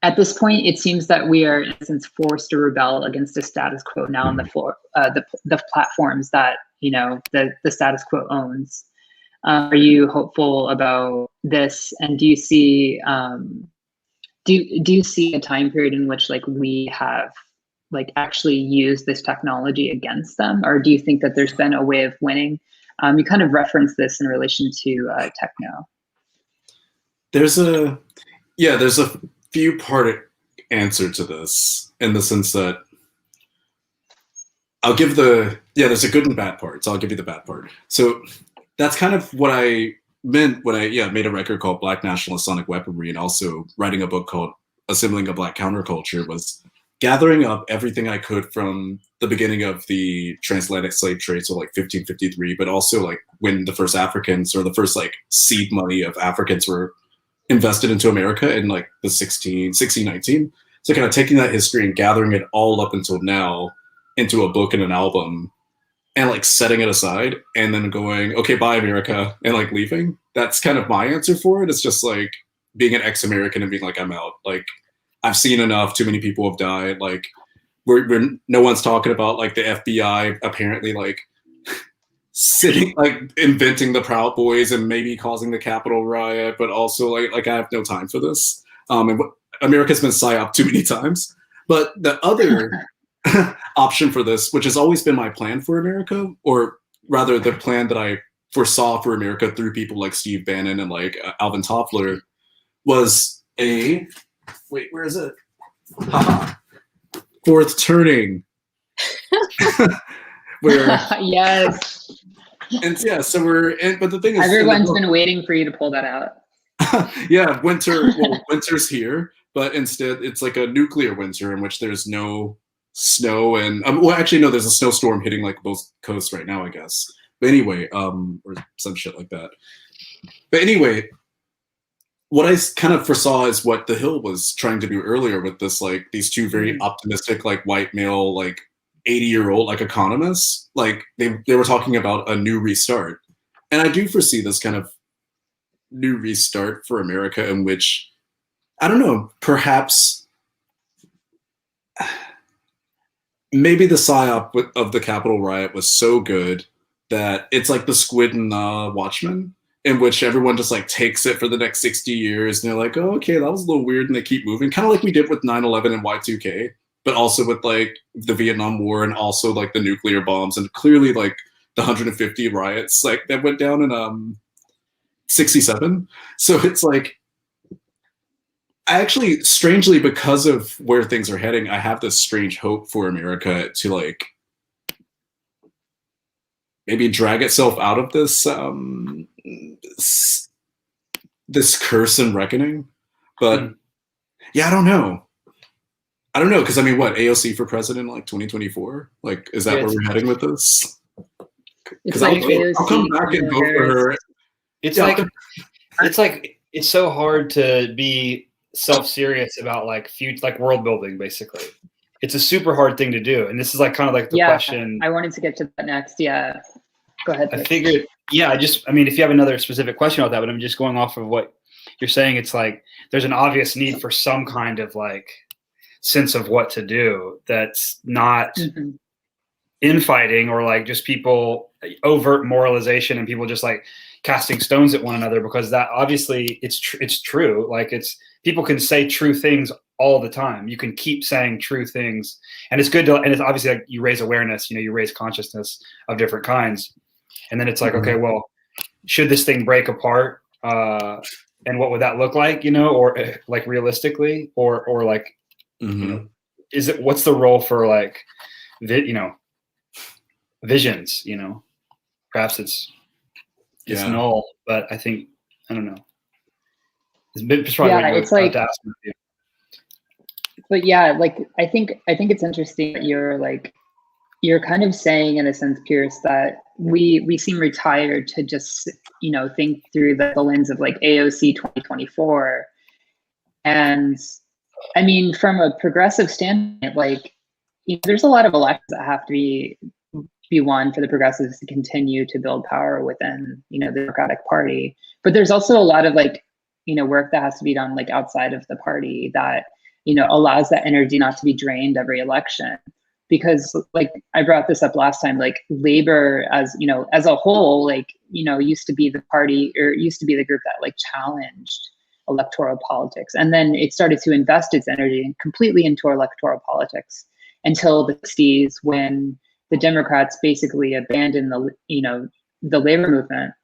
At this point, it seems that we are, in a sense, forced to rebel against the status quo now on the platforms that, you know, the status quo owns. Are you hopeful about this? And do you see do you see a time period in which like we have like actually used this technology against them, or do you think that there's been a way of winning? You kind of referenced this in relation to techno. There's a few part answer to this, in the sense that I'll give there's a good and bad part, so I'll give you the bad part. So that's kind of what I meant when I made a record called Black Nationalist Sonic Weaponry, and also writing a book called Assembling a Black Counterculture, was gathering up everything I could from the beginning of the transatlantic slave trade, so like 1553, but also like when the first Africans, or the first like seed money of Africans, were invested into America in like the 1619. So kind of taking that history and gathering it all up until now into a book and an album, and like setting it aside and then going, okay, bye America, and like leaving. That's kind of my answer for it. It's just like being an ex-American and being like, I'm out. Like, I've seen enough. Too many people have died. Like, we're no one's talking about like the FBI apparently like sitting, like inventing the Proud Boys and maybe causing the Capitol riot, but also like I have no time for this. And America's been psyoped too many times. But the other option for this, which has always been my plan for America, or rather the plan that I foresaw for America through people like Steve Bannon and like Alvin Toffler, was a, wait, where is it? Fourth turning. Where yes. And yeah, so but the thing is, everyone's been waiting for you to pull that out. Yeah, winter's here, but instead it's like a nuclear winter in which there's no snow, and well, actually no, there's a snowstorm hitting like both coasts right now, I guess. But anyway, or some shit like that. But anyway, what I kind of foresaw is what The Hill was trying to do earlier with this, like these two very optimistic, like white male, like 80-year-old like economists. Like they were talking about a new restart, and I do foresee this kind of new restart for America, in which, I don't know, perhaps maybe the psyop of the Capitol riot was so good that it's like the squid and Watchmen, in which everyone just like takes it for the next 60 years, and they're like, oh, okay, that was a little weird, and they keep moving, kind of like we did with 9/11 and Y2K, but also with like the Vietnam War, and also like the nuclear bombs, and clearly like the 150 riots like that went down in 67. So it's like, I actually, strangely, because of where things are heading, I have this strange hope for America to like maybe drag itself out of this this curse and reckoning. But yeah, I don't know, because I mean, what, AOC for president like 2024? Like, is that where we're heading with this? Because I'll come back and vote for her. It's like it's so hard to be self-serious about like world building, basically, it's a super hard thing to do. And this is like kind of like the question. I wanted to get to that next. Yeah, go ahead. I figured, I mean, if you have another specific question about that, but I'm just going off of what you're saying, it's like there's an obvious need for some kind of like sense of what to do that's not infighting or like just people overt moralization and people just like casting stones at one another, because that obviously it's true. Like people can say true things all the time. You can keep saying true things, and it's good to, and it's obviously like you raise awareness, you raise consciousness of different kinds. And then it's like, okay, well, should this thing break apart? And what would that look like, or like realistically, or like, what's the role for like, visions, perhaps it's null, but I think, I don't know. It's probably it's like, but yeah, like, I think it's interesting that you're kind of saying in a sense, Pierce, that we seem retired to just, think through the lens of like AOC 2024. And I mean, from a progressive standpoint, like, there's a lot of elections that have to be won for the progressives to continue to build power within, the Democratic Party. But there's also a lot of like, work that has to be done like outside of the party that, allows that energy not to be drained every election. Because like I brought this up last time, like labor as a whole, like, used to be the party, or used to be the group that like challenged electoral politics. And then it started to invest its energy completely into electoral politics until the 60s, when the Democrats basically abandoned the labor movement.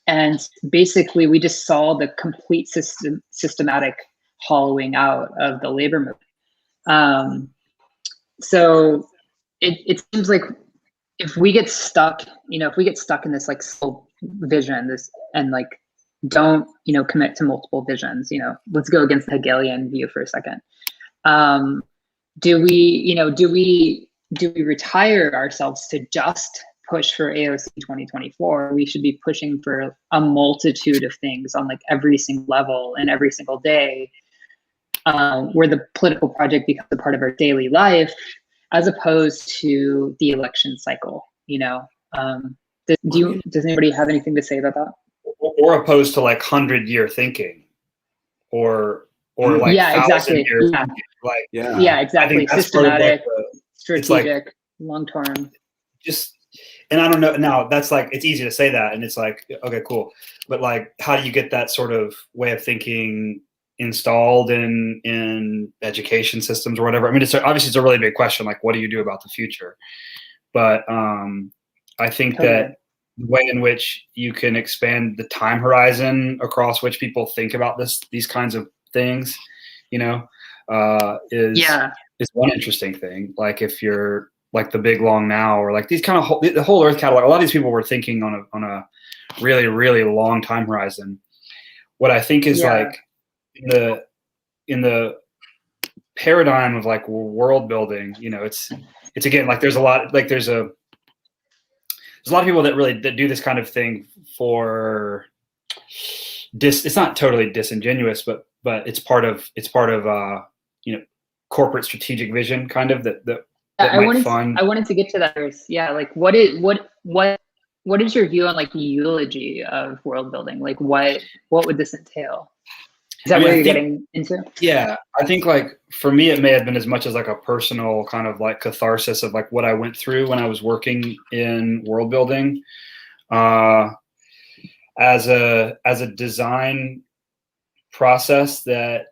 And basically we just saw the complete systematic hollowing out of the labor movement. So it seems like if we get stuck in this like sole vision, and like don't, commit to multiple visions, let's go against the Hegelian view for a second. Do we retire ourselves to just push for AOC 2024? We should be pushing for a multitude of things on like every single level and every single day, where the political project becomes a part of our daily life, as opposed to the election cycle. Does anybody have anything to say about that? Or opposed to like 100-year thinking, or like exactly. Year thinking. Like exactly. Systematic, strategic, like, long term. And I don't know. Now that's like, it's easy to say that, and it's like, okay, cool, but like, how do you get that sort of way of thinking installed in education systems or whatever? I mean, it's a really big question. Like, what do you do about the future? But I think that the way in which you can expand the time horizon across which people think about these kinds of things, is one interesting thing. Like if you're like the Big Long Now, or like these kind of the whole Earth catalog, a lot of these people were thinking on a really, really long time horizon. What I think is like in the paradigm of like world building, it's again, like there's a lot of people that do this kind of thing for it's not totally disingenuous, but it's part of corporate strategic vision kind of that I wanted to get to that. Yeah, like what is your view on like the eulogy of world building? Like what would this entail? Is that what you're getting into? Yeah, I think like for me, it may have been as much as like a personal kind of like catharsis of like what I went through when I was working in world building, as a design process that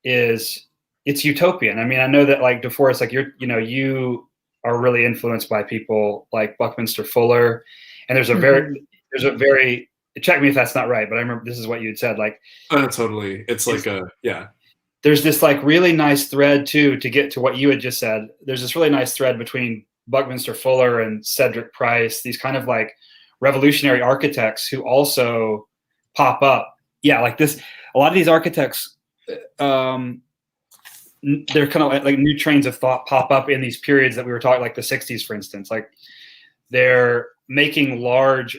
it's utopian. I mean, I know that like DeForrest, like you are really influenced by people like Buckminster Fuller, and there's a very check me if that's not right, but I remember this is what you had said. Like, totally. It's like there's this like really nice thread too, to get to what you had just said. There's this really nice thread between Buckminster Fuller and Cedric Price, these kind of like revolutionary architects who also pop up. Yeah, like this, a lot of these architects, they're kind of like new trains of thought pop up in these periods that we were talking, like the 60s, for instance. Like they're making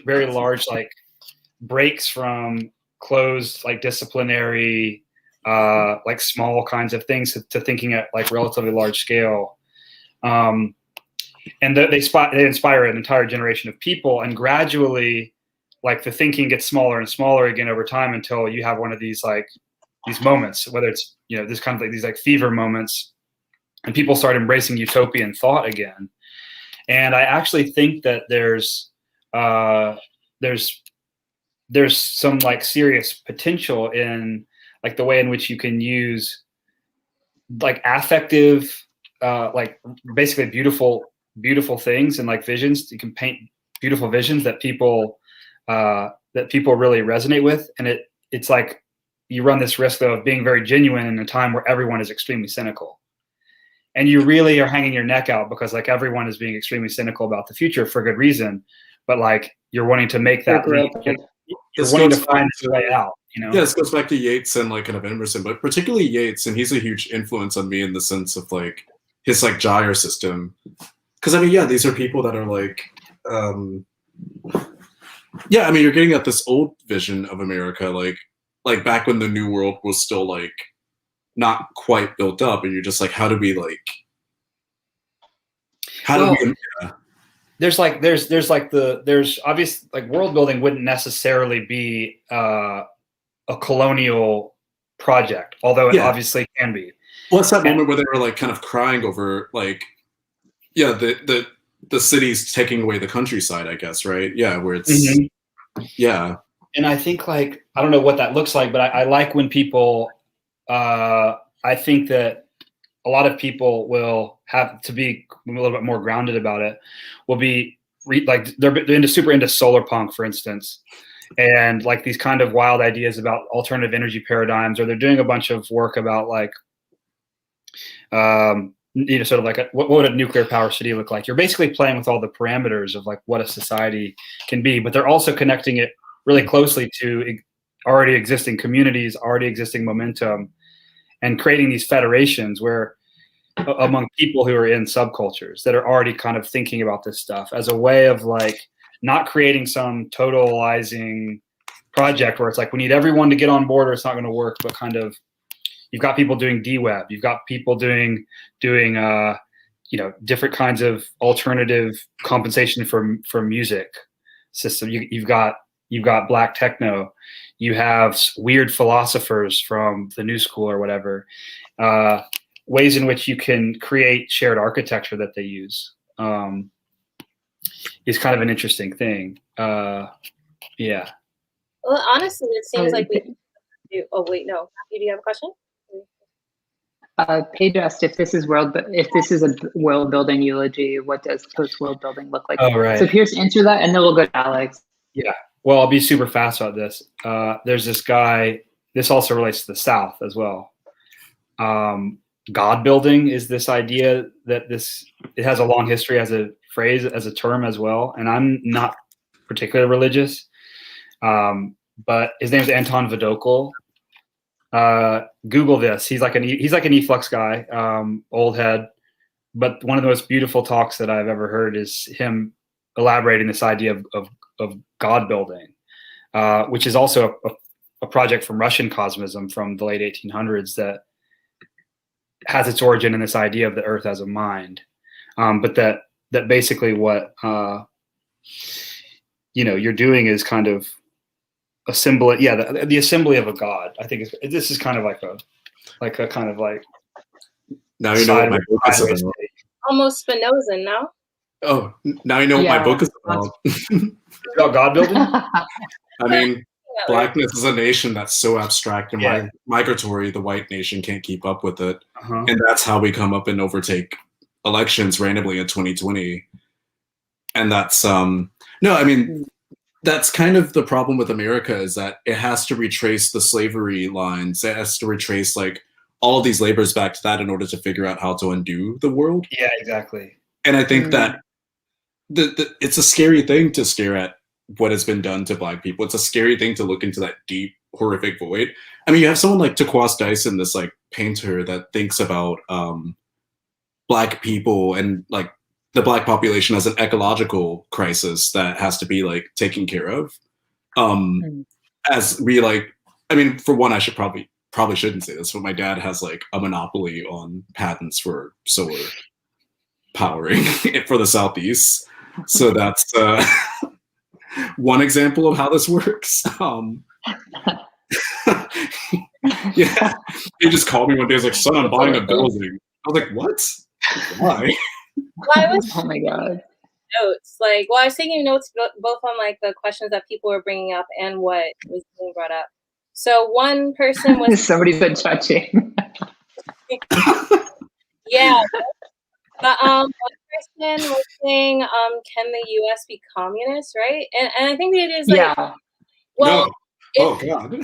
very large, like breaks from closed, like disciplinary like small kinds of things to thinking at like relatively large scale. And they inspire an entire generation of people, and gradually, like the thinking gets smaller and smaller again over time until you have one of these like these moments, whether it's this kind of like these like fever moments, and people start embracing utopian thought again. And I actually think that there's some like serious potential in like the way in which you can use like affective, like basically beautiful things and like visions. You can paint beautiful visions that people really resonate with, and it's like you run this risk though of being very genuine in a time where everyone is extremely cynical, and you really are hanging your neck out because like everyone is being extremely cynical about the future for good reason, but like you're wanting to make that leap. You're wanting to find its way out. Yeah, this goes back to Yeats and like kind of Emerson, but particularly Yeats, and he's a huge influence on me in the sense of like his like gyre system. Because I mean, yeah, these are people that are like, yeah, I mean, you're getting at this old vision of America, like back when the New World was still like not quite built up, and you're just like, how do we there's obvious like world building wouldn't necessarily be a colonial project, although it obviously can be. Well, it's that moment where they were like kind of crying over like, yeah, the cities taking away the countryside, I guess, right? Yeah, where it's yeah. And I think like I don't know what that looks like, but I like when people. I think that a lot of people will have to be a little bit more grounded about it. Will be like they're super into solar punk, for instance, and like these kind of wild ideas about alternative energy paradigms, or they're doing a bunch of work about like, sort of like what would a nuclear power city look like? You're basically playing with all the parameters of like what a society can be, but they're also connecting it really closely to already existing communities, already existing momentum, and creating these federations where among people who are in subcultures that are already kind of thinking about this stuff as a way of like not creating some totalizing project where it's like we need everyone to get on board or it's not going to work, but kind of you've got people doing D-Web, you've got people doing different kinds of alternative compensation for music system. You've got black techno, you have weird philosophers from the new school or whatever, ways in which you can create shared architecture that they use is kind of an interesting thing. Yeah. Well, honestly, it seems like we do. Oh wait, no. Do you have a question? Paige asked if this is a world building eulogy, what does post world building look like? Oh, right. So Pierce, answer that, and then we'll go to Alex. Yeah. Well, I'll be super fast about this. There's this guy. This also relates to the South as well. God building is this idea that it has a long history as a phrase, as a term as well. And I'm not particularly religious, but his name is Anton Vidokal. Google this. He's like an E-flux guy, old head. But one of the most beautiful talks that I've ever heard is him elaborating this idea of God building, which is also a project from Russian cosmism from the late 1800s that has its origin in this idea of the earth as a mind. But that basically what you're doing is kind of assembly. Yeah, the assembly of a god. I think this is kind of like a kind of like. Now you know what my book is about. Almost Spinozan, no? Oh, now you know what my book is about. About God building? I mean, blackness is a nation that's so abstract and migratory, the white nation can't keep up with it. And that's how we come up and overtake elections randomly in 2020. And that's, that's kind of the problem with America, is that it has to retrace the slavery lines. It has to retrace like all of these labors back to that in order to figure out how to undo the world. Yeah, exactly. And I think that it's a scary thing to stare at what has been done to Black people. It's a scary thing to look into that deep, horrific void. I mean, you have someone like Turquoise Dyson, this like painter that thinks about Black people and like the Black population as an ecological crisis that has to be like taken care of. As we like, I mean, for one, I should probably probably shouldn't say this, but my dad has like a monopoly on patents for solar powering for the Southeast. So that's one example of how this works. Yeah, he just called me one day. He was like, "Son, I'm buying a building." I was like, "What? Why?" Well, I was Oh my god. notes like, well, I was taking notes both on like the questions that people were bringing up and what was being brought up. So one person was Somebody's been touching. yeah, but one person was saying, can the U.S. be communist, right? And I think the idea is like, Yeah. well, No. Oh God.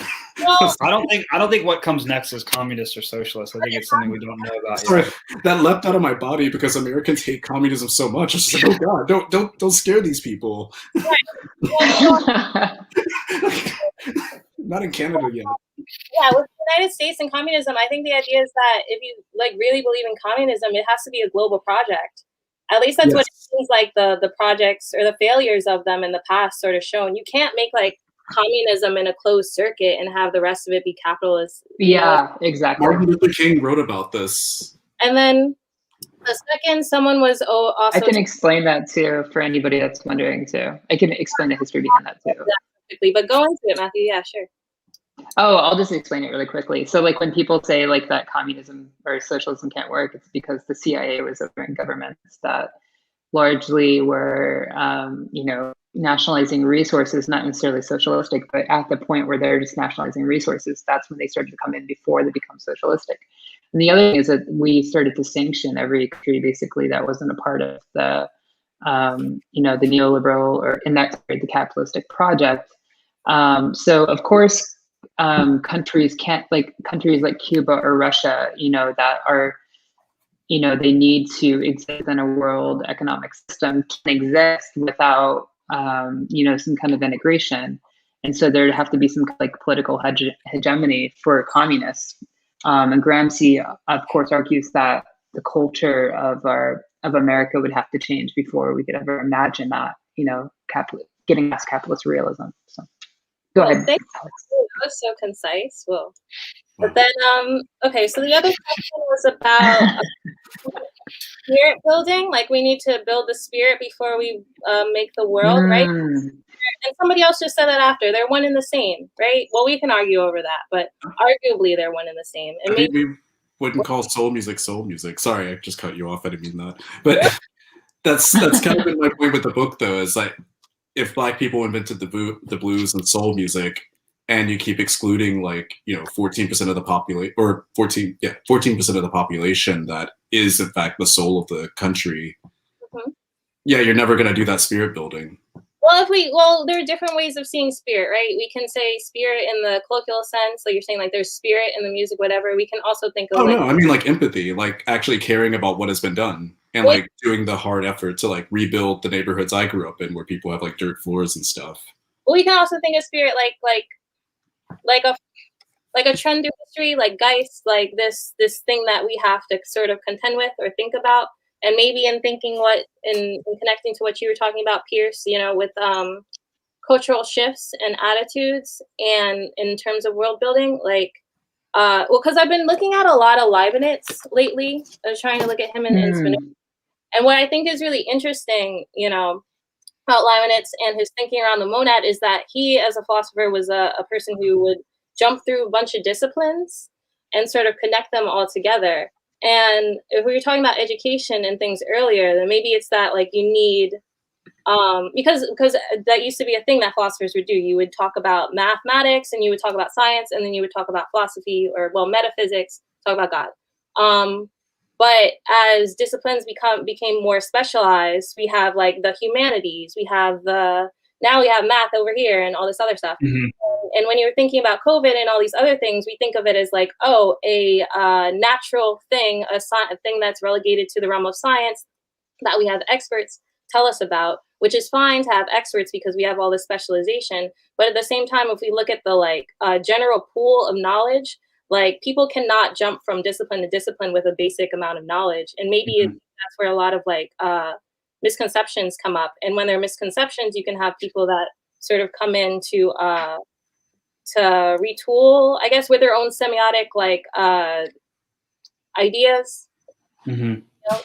well, I don't think what comes next is communist or socialist. I think it's something we don't know about Sorry, yet. that leapt out of my body because Americans hate communism so much. I was just like, oh God, don't scare these people. well, Not in Canada yet. yeah, with the United States and communism, I think the idea is that if you like really believe in communism, it has to be a global project. At least that's what it seems like the projects or the failures of them in the past sort of shown. You can't make like communism in a closed circuit and have the rest of it be capitalist. Yeah, exactly. Martin Luther King wrote about this. And then the second, someone was also. I can explain that too for anybody that's wondering too. I can explain the history behind that too. Quickly, but go into it, Matthew. Yeah, sure. Oh, I'll just explain it really quickly. So like when people say like that communism or socialism can't work, it's because the CIA was over in governments that largely were, nationalizing resources, not necessarily socialistic, but at the point where they're just nationalizing resources, that's when they started to come in before they become socialistic. And the other thing is that we started to sanction every country basically that wasn't a part of the, the neoliberal or in that period, the capitalistic project. So of course, countries like Cuba or Russia, that are, they need to exist in a world economic system, can exist without, some kind of integration. And so there'd have to be some like political hegemony for communists. And Gramsci, of course, argues that the culture of America would have to change before we could ever imagine that, getting past capitalist realism. So go ahead. Thank you. That was so concise. Well, but then, okay, so the other question was about spirit building. Like we need to build the spirit before we make the world, right? And somebody else just said that after. They're one and the same, right? Well, we can argue over that, but arguably they're one and the same. And maybe we wouldn't call soul music. Sorry, I just cut you off. I didn't mean that. But that's kind of been my point with the book, though, is like if Black people invented the blues and soul music, and you keep excluding 14% of the population, or 14% of the population that is in fact the soul of the country. Mm-hmm. Yeah, you're never going to do that spirit building. Well, there are different ways of seeing spirit, right? We can say spirit in the colloquial sense, like you're saying, like there's spirit in the music, whatever. We can also think of no, I mean like empathy, like actually caring about what has been done, and like doing the hard effort to like rebuild the neighborhoods I grew up in, where people have like dirt floors and stuff. Well, we can also think of spirit like a trend through history, like Geist, like this thing that we have to sort of contend with or think about. And maybe in thinking in connecting to what you were talking about, Pierce, with cultural shifts and attitudes, and in terms of world building, because I've been looking at a lot of Leibniz lately. I was trying to look at him in Spinoza. And what I think is really interesting, about Leibniz and his thinking around the monad is that he, as a philosopher, was a person who would jump through a bunch of disciplines and sort of connect them all together. And if we were talking about education and things earlier, then maybe it's that like you need, because that used to be a thing that philosophers would do. You would talk about mathematics and you would talk about science, and then you would talk about philosophy or metaphysics, talk about God. But as disciplines became more specialized, we have like the humanities, now we have math over here and all this other stuff. Mm-hmm. And when you're thinking about COVID and all these other things, we think of it as like, a natural thing, a thing that's relegated to the realm of science that we have experts tell us about, which is fine to have experts because we have all this specialization. But at the same time, if we look at the general pool of knowledge, like people cannot jump from discipline to discipline with a basic amount of knowledge. And maybe that's where a lot of misconceptions come up. And when there are misconceptions, you can have people that sort of come in to to retool, I guess, with their own semiotic like ideas. Mm-hmm. You know?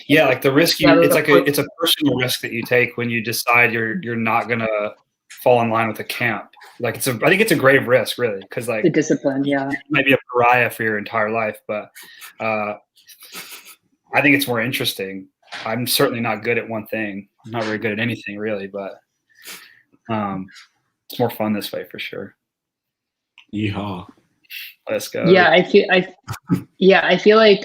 Yeah, like the risk it's a personal risk that you take when you decide you're not gonna fall in line with a camp. Like I think it's a grave risk, really, because like the discipline, you might be a pariah for your entire life, but I think it's more interesting. I'm certainly not good at one thing. I'm not very good at anything, really, but it's more fun this way for sure. Yeehaw! Let's go. Yeah, I feel like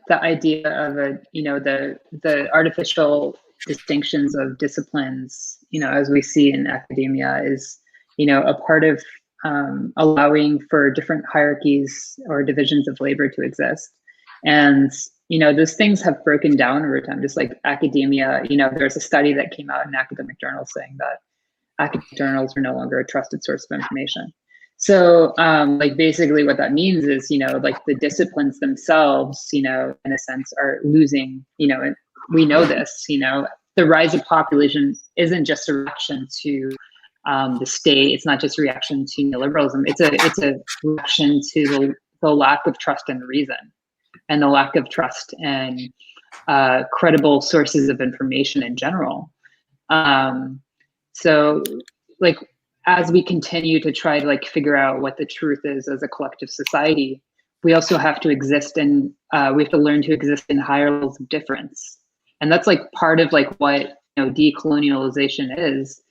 the idea of the artificial distinctions of disciplines, as we see in academia, is a part of allowing for different hierarchies or divisions of labor to exist. And those things have broken down over time, just like academia. There's a study that came out in academic journals saying that academic journals are no longer a trusted source of information. So like basically what that means is, like the disciplines themselves, in a sense are losing, and we know this, the rise of population isn't just a reaction to the state. It's not just a reaction to neoliberalism. It's a reaction to the lack of trust in reason and the lack of trust in credible sources of information in general. So like, as we continue to try to like figure out what the truth is as a collective society, we also have to exist in, we have to learn to exist in higher levels of difference. And that's like part of like what, decolonialization is,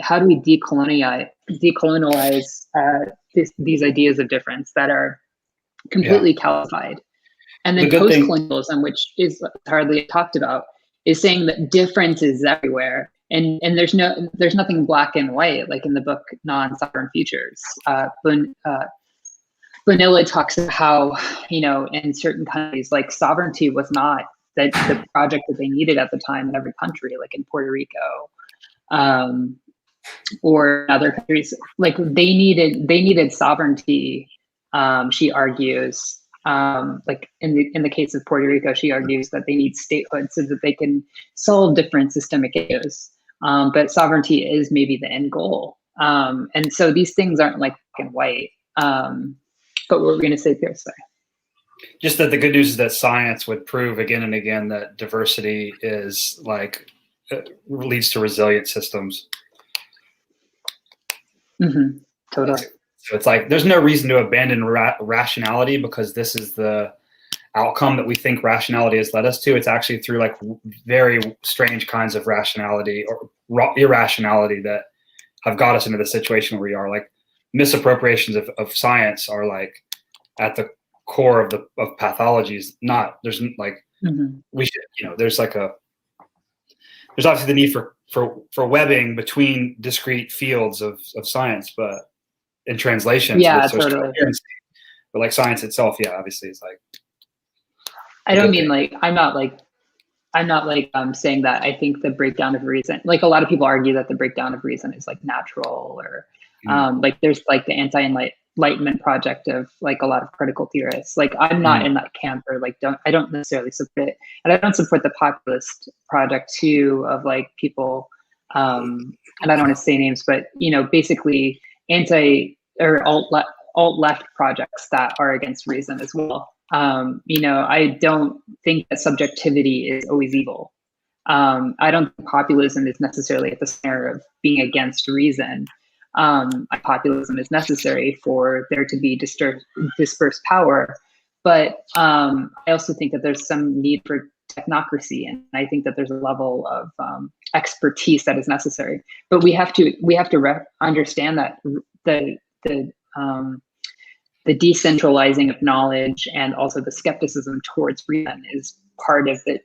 how do we decolonialize these ideas of difference that are completely calcified? And then post-colonialism, which is hardly talked about, is saying that difference is everywhere. And there's nothing black and white, like in the book Non-Sovereign Futures. Bonilla talks about how, in certain countries, like sovereignty was not the project that they needed at the time in every country, like in Puerto Rico, or other countries. Like they needed sovereignty. She argues, like in the case of Puerto Rico, she argues that they need statehood so that they can solve different systemic issues. But sovereignty is maybe the end goal. And so these things aren't like black and white. But what we're going to say, Pierre, sorry. Just that the good news is that science would prove again and again that diversity is like leads to resilient systems. Mm-hmm. Totally. So it's like there's no reason to abandon rationality because this is the outcome that we think rationality has led us to. It's actually through like very strange kinds of rationality or irrationality that have got us into the situation where we are. Like misappropriations of science are like at the core of pathologies. There's like we should, there's obviously the need for webbing between discrete fields of science, but in translation, totally. But like science itself, obviously it's like. I don't mean like I'm not saying that I think the breakdown of reason, like a lot of people argue that the breakdown of reason is like natural, or like there's like the anti-enlightenment project of like a lot of critical theorists. Like I'm not in that camp, or like I don't necessarily support it, and I don't support the populist project too of like people, and I don't want to say names, but basically anti or alt left projects that are against reason as well. I don't think that subjectivity is always evil. I don't think populism is necessarily at the center of being against reason. Populism is necessary for there to be dispersed power. But I also think that there's some need for technocracy, and I think that there's a level of expertise that is necessary. But we have to understand that the decentralizing of knowledge and also the skepticism towards reason is part of the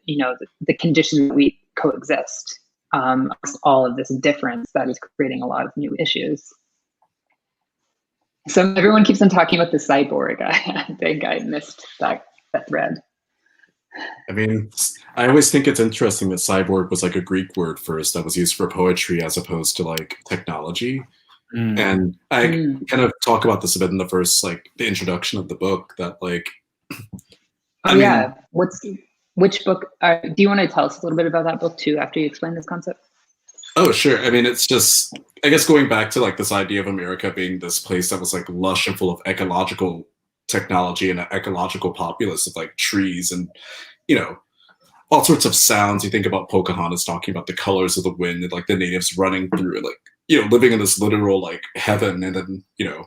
condition that we coexist. All of this difference that is creating a lot of new issues. So everyone keeps on talking about the cyborg. I think I missed that thread. I mean, I always think it's interesting that cyborg was like a Greek word first that was used for poetry as opposed to like technology. And I kind of talk about this a bit in the first, like the introduction of the book, that like, which book, do you want to tell us a little bit about that book too, after you explain this concept? Oh, sure. I mean, it's just, I guess, going back to like this idea of America being this place that was like lush and full of ecological technology and an ecological populace of like trees and, you know, all sorts of sounds. You think about Pocahontas talking about the colors of the wind and like the natives running through it, like, you know, living in this literal like heaven. And then, you know,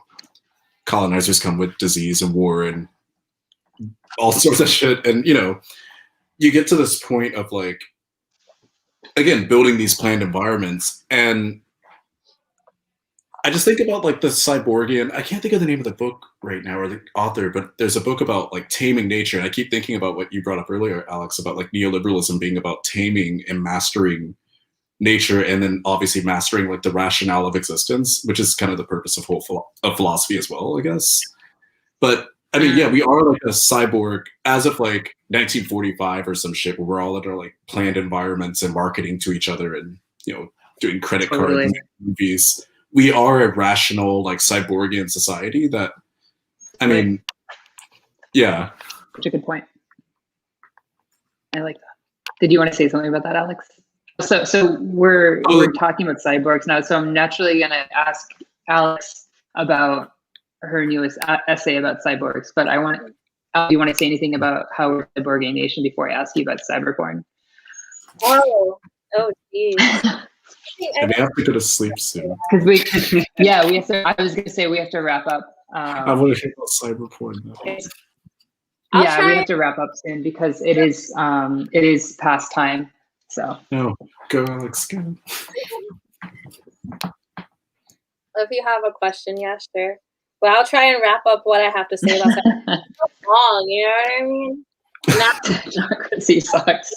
colonizers come with disease and war and all sorts of shit. And, you know, you get to this point of like, again, building these planned environments. And I just think about like the Cyborgian, I can't think of the name of the book right now or the author, but there's a book about like taming nature. And I keep thinking about what you brought up earlier, Alex, about like neoliberalism being about taming and mastering nature, and then obviously mastering like the rationale of existence, which is kind of the purpose of of philosophy as well, I guess. But I mean, yeah, we are like a cyborg as of like 1945 or some shit, where we're all in our like planned environments and marketing to each other and, you know, doing credit cards and movies. We are a rational, like cyborgian society that, I mean, yeah. Such a good point. I like that. Did you want to say something about that, Alex? So we're talking about cyborgs now. So I'm naturally going to ask Alex about her newest essay about cyborgs, but do you want to say anything about how we're a cyborg nation before I ask you about cyberporn? Oh, geez. And we have to go to sleep soon. Because we have to. I was going to say we have to wrap up. I want to hear about cyberporn now. We have to wrap up soon because it is past time. So no, go Alex, go. If you have a question, yeah, sure. But I'll try and wrap up what I have to say about that. It's long, you know what I mean? Democracy sucks.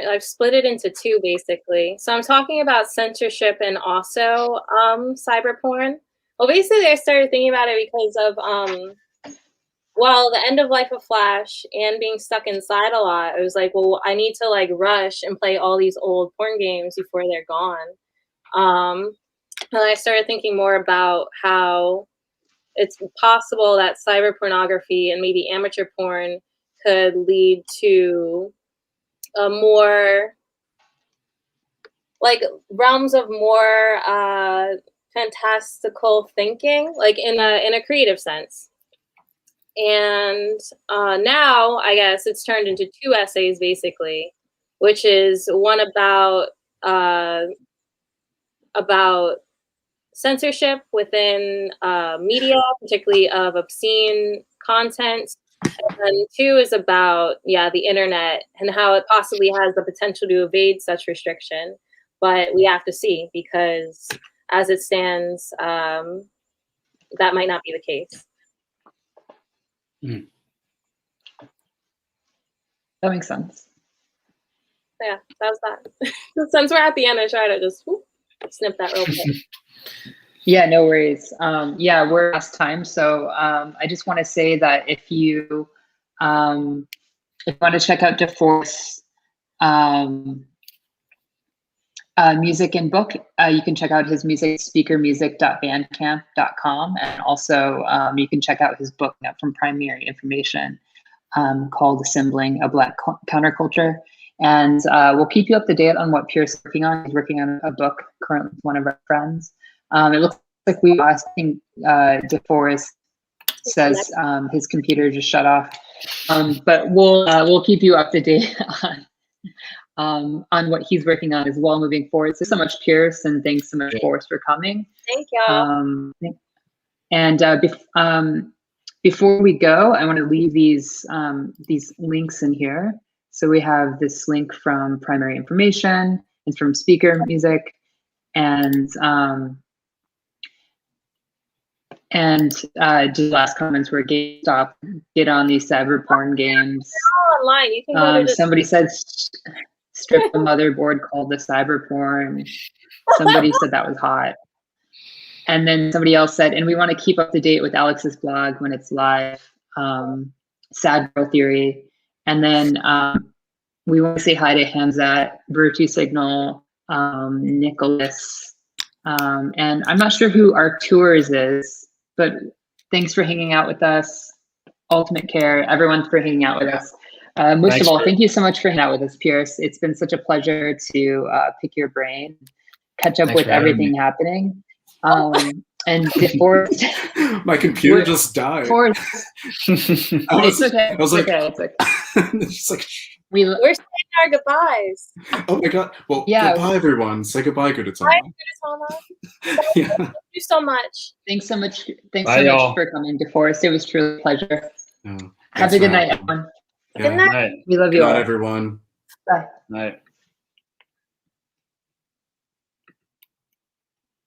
I've split it into two basically. So I'm talking about censorship and also cyber porn. Well, basically I started thinking about it because of the end of life of Flash and being stuck inside a lot. I was like, well, I need to like rush and play all these old porn games before they're gone. And I started thinking more about how it's possible that cyber pornography and maybe amateur porn could lead to a more like realms of more fantastical thinking, like in a creative sense. And now I guess it's turned into two essays basically, which is one about censorship within media, particularly of obscene content. And then two is about, the internet and how it possibly has the potential to evade such restriction. But we have to see, because as it stands, that might not be the case. That makes sense. Yeah, that was that. Since we're at the end, I try to just snip that real quick. Yeah, no worries. We're past time. So I just want to say that if you want to check out DeForrest music and book, you can check out his music, speakermusic.bandcamp.com. And also you can check out his book from Primary Information called Assembling a Black Counterculture. And we'll keep you up to date on what Pierce is working on. He's working on a book currently with one of our friends. It looks like I think DeForrest says his computer just shut off. But we'll keep you up to date on what he's working on as well moving forward. So much Pierce, and thanks so much Forrest for coming. Thank y'all. Before we go, I want to leave these links in here. So we have this link from Primary Information and from Speaker Music, and just last comments were GameStop, get on these cyber porn games. Online, you can go to somebody said strip the motherboard called the cyber porn. Somebody said that was hot. And then somebody else said, and we want to keep up to date with Alex's blog when it's live, Sad Girl Theory. And then we want to say hi to Hamzat, Virtue Signal, Nicholas, and I'm not sure who Arcturus is, but thanks for hanging out with us. Ultimate Care, everyone for hanging out with us. Most Thanks of all, for- thank you so much for hanging out with us, Pierce. It's been such a pleasure to pick your brain, catch up Thanks with for having everything me. happening. And DeForrest, My computer just died. DeForrest, it's okay. I was like, It's okay. it's just like, We're saying our goodbyes. oh my god. Well, Yeah. goodbye, everyone. Say goodbye, Gudetama. Bye, Gudetama. Yeah. Thank you so much. Thanks so much. Thanks Bye, so y'all. much for coming, DeForrest. It was truly a pleasure. Yeah. Have Thanks a for good night, having me. everyone. Yeah. Good night. Night. We love Good you night, all. everyone. Bye. Night.